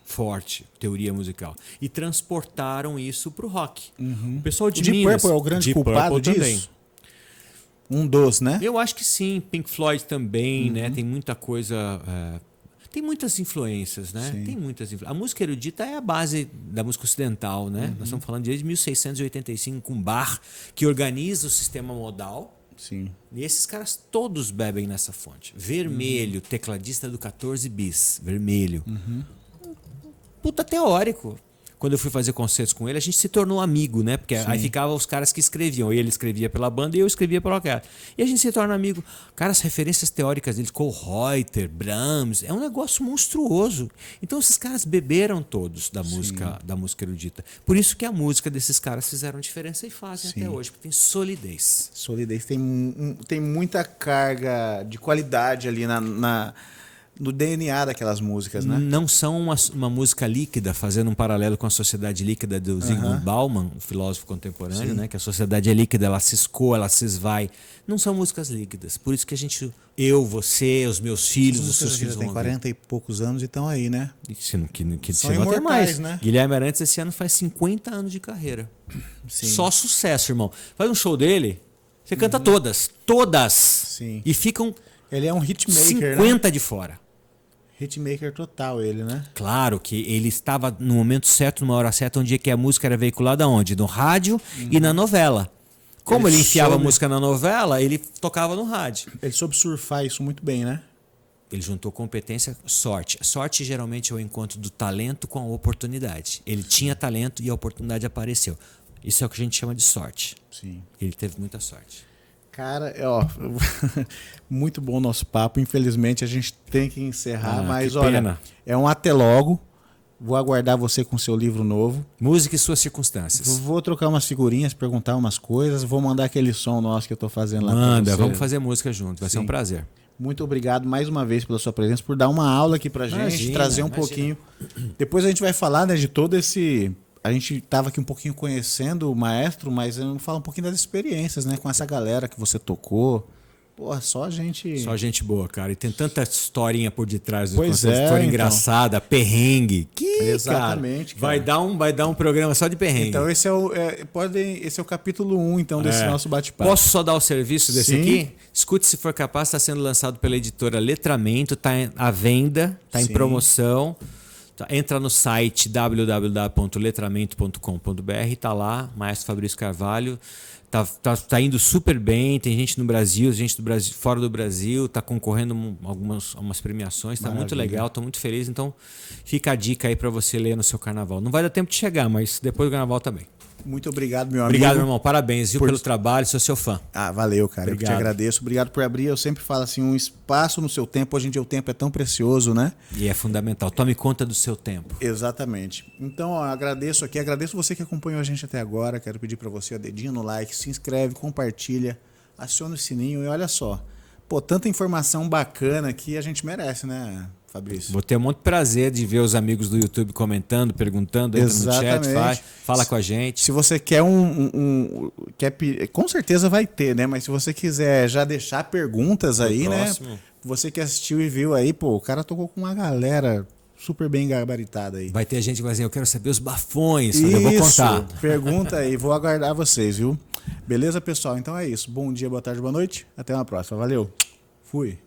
forte, teoria musical, e transportaram isso pro rock. O pessoal de Deep Minas... Purple é o grande Deep culpado Purple disso? também. Um dos, né? Eu acho que sim. Pink Floyd também, né? Tem muita coisa... Tem muitas influências, né? Sim. Tem muitas A música erudita é a base da música ocidental, né? Nós estamos falando desde 1685 com Bach, que organiza o sistema modal. Sim. E esses caras todos bebem nessa fonte. Vermelho, tecladista do 14 bis, Vermelho. Puta teórico. Quando eu fui fazer concertos com ele, a gente se tornou amigo, né? Porque aí ficavam os caras que escreviam. Ele escrevia pela banda e eu escrevia pela orquestra. E a gente se torna amigo. Cara, as referências teóricas deles, Kohlreuter, Brahms, é um negócio monstruoso. Então esses caras beberam todos da música erudita. Por isso que a música desses caras fizeram diferença e fazem até hoje, porque tem solidez. Solidez. Tem muita carga de qualidade ali no DNA daquelas músicas, né? Não são uma música líquida, fazendo um paralelo com a sociedade líquida do Zygmunt Bauman, um filósofo contemporâneo, né? Que a sociedade é líquida, ela se escoa, ela se esvai. Não são músicas líquidas. Por isso que você, os meus filhos, os seus filhos têm 40 e poucos anos e estão aí, né? Que São chegou até imortais, mais. né? Guilherme Arantes esse ano faz 50 anos de carreira. Sim. Só sucesso, irmão. Faz um show dele, você canta todas. Todas. Sim. E ficam Ele é um hitmaker, 50 de fora. Hitmaker total, ele, né? Claro que ele estava no momento certo, numa hora certa, onde que a música era veiculada onde? No rádio e na novela. Como ele enfiava a música na novela, ele tocava no rádio. Ele soube surfar isso muito bem, né? Ele juntou competência, sorte. Sorte geralmente é o encontro do talento com a oportunidade. Ele tinha talento e a oportunidade apareceu. Isso é o que a gente chama de sorte. Sim. Ele teve muita sorte. Cara, muito bom o nosso papo. Infelizmente a gente tem que encerrar, mas que olha, pena. é um até logo. Vou aguardar você com seu livro novo. Música e suas circunstâncias. Vou trocar umas figurinhas, perguntar umas coisas. Vou mandar aquele som nosso que eu tô fazendo lá pra Manda, você. vamos fazer música junto. Vai ser um Sim. prazer. Muito obrigado mais uma vez pela sua presença, por dar uma aula aqui pra gente, Imagina, trazer um imagina. pouquinho. Depois a gente vai falar, né, de todo esse... A gente estava aqui um pouquinho conhecendo o maestro, mas eu falo um pouquinho das experiências, né? Com essa galera que você tocou. Porra, só gente... Só gente boa, cara. E tem tanta historinha por detrás do Pois concerto, é, história então. engraçada, perrengue. Exatamente, cara. Vai dar um programa só de perrengue. Então esse é o capítulo 1 então, desse nosso bate-papo. Posso só dar o serviço desse Sim. aqui? Escute Se For Capaz, está sendo lançado pela editora Letramento, está à venda, está em Sim. promoção. Entra no site www.letramento.com.br, está lá, Maestro Fabrício Carvalho. Tá indo super bem, tem gente no Brasil, gente do Brasil, fora do Brasil, tá concorrendo a algumas premiações, tá muito legal, tô muito feliz, então fica a dica aí para você ler no seu carnaval. Não vai dar tempo de chegar, mas depois do carnaval também. Muito obrigado, meu amigo. Obrigado, meu irmão, parabéns, viu, pelo trabalho, sou seu fã. Ah, valeu, cara. Obrigado. Eu que te agradeço. Obrigado por abrir. Eu sempre falo assim, um espaço no seu tempo. Hoje em dia o tempo é tão precioso, né? E é fundamental. Tome conta do seu tempo. Exatamente. Então, ó, agradeço você que acompanhou a gente até agora. Quero pedir para você, ó, dedinho no like, se inscreve, compartilha, aciona o sininho e olha só. Pô, tanta informação bacana que a gente merece, né, Fabrício? Vou ter muito prazer de ver os amigos do YouTube comentando, perguntando, entra no chat, fala com a gente. Se você quer com certeza vai ter, né? Mas se você quiser já deixar perguntas aí, né? Você que assistiu e viu aí, pô, o cara tocou com uma galera super bem gabaritada aí. Vai ter gente que vai dizer, eu quero saber os bafões, eu vou contar. Pergunta aí, vou aguardar vocês, viu? Beleza, pessoal? Então é isso. Bom dia, boa tarde, boa noite. Até uma próxima. Valeu. Fui.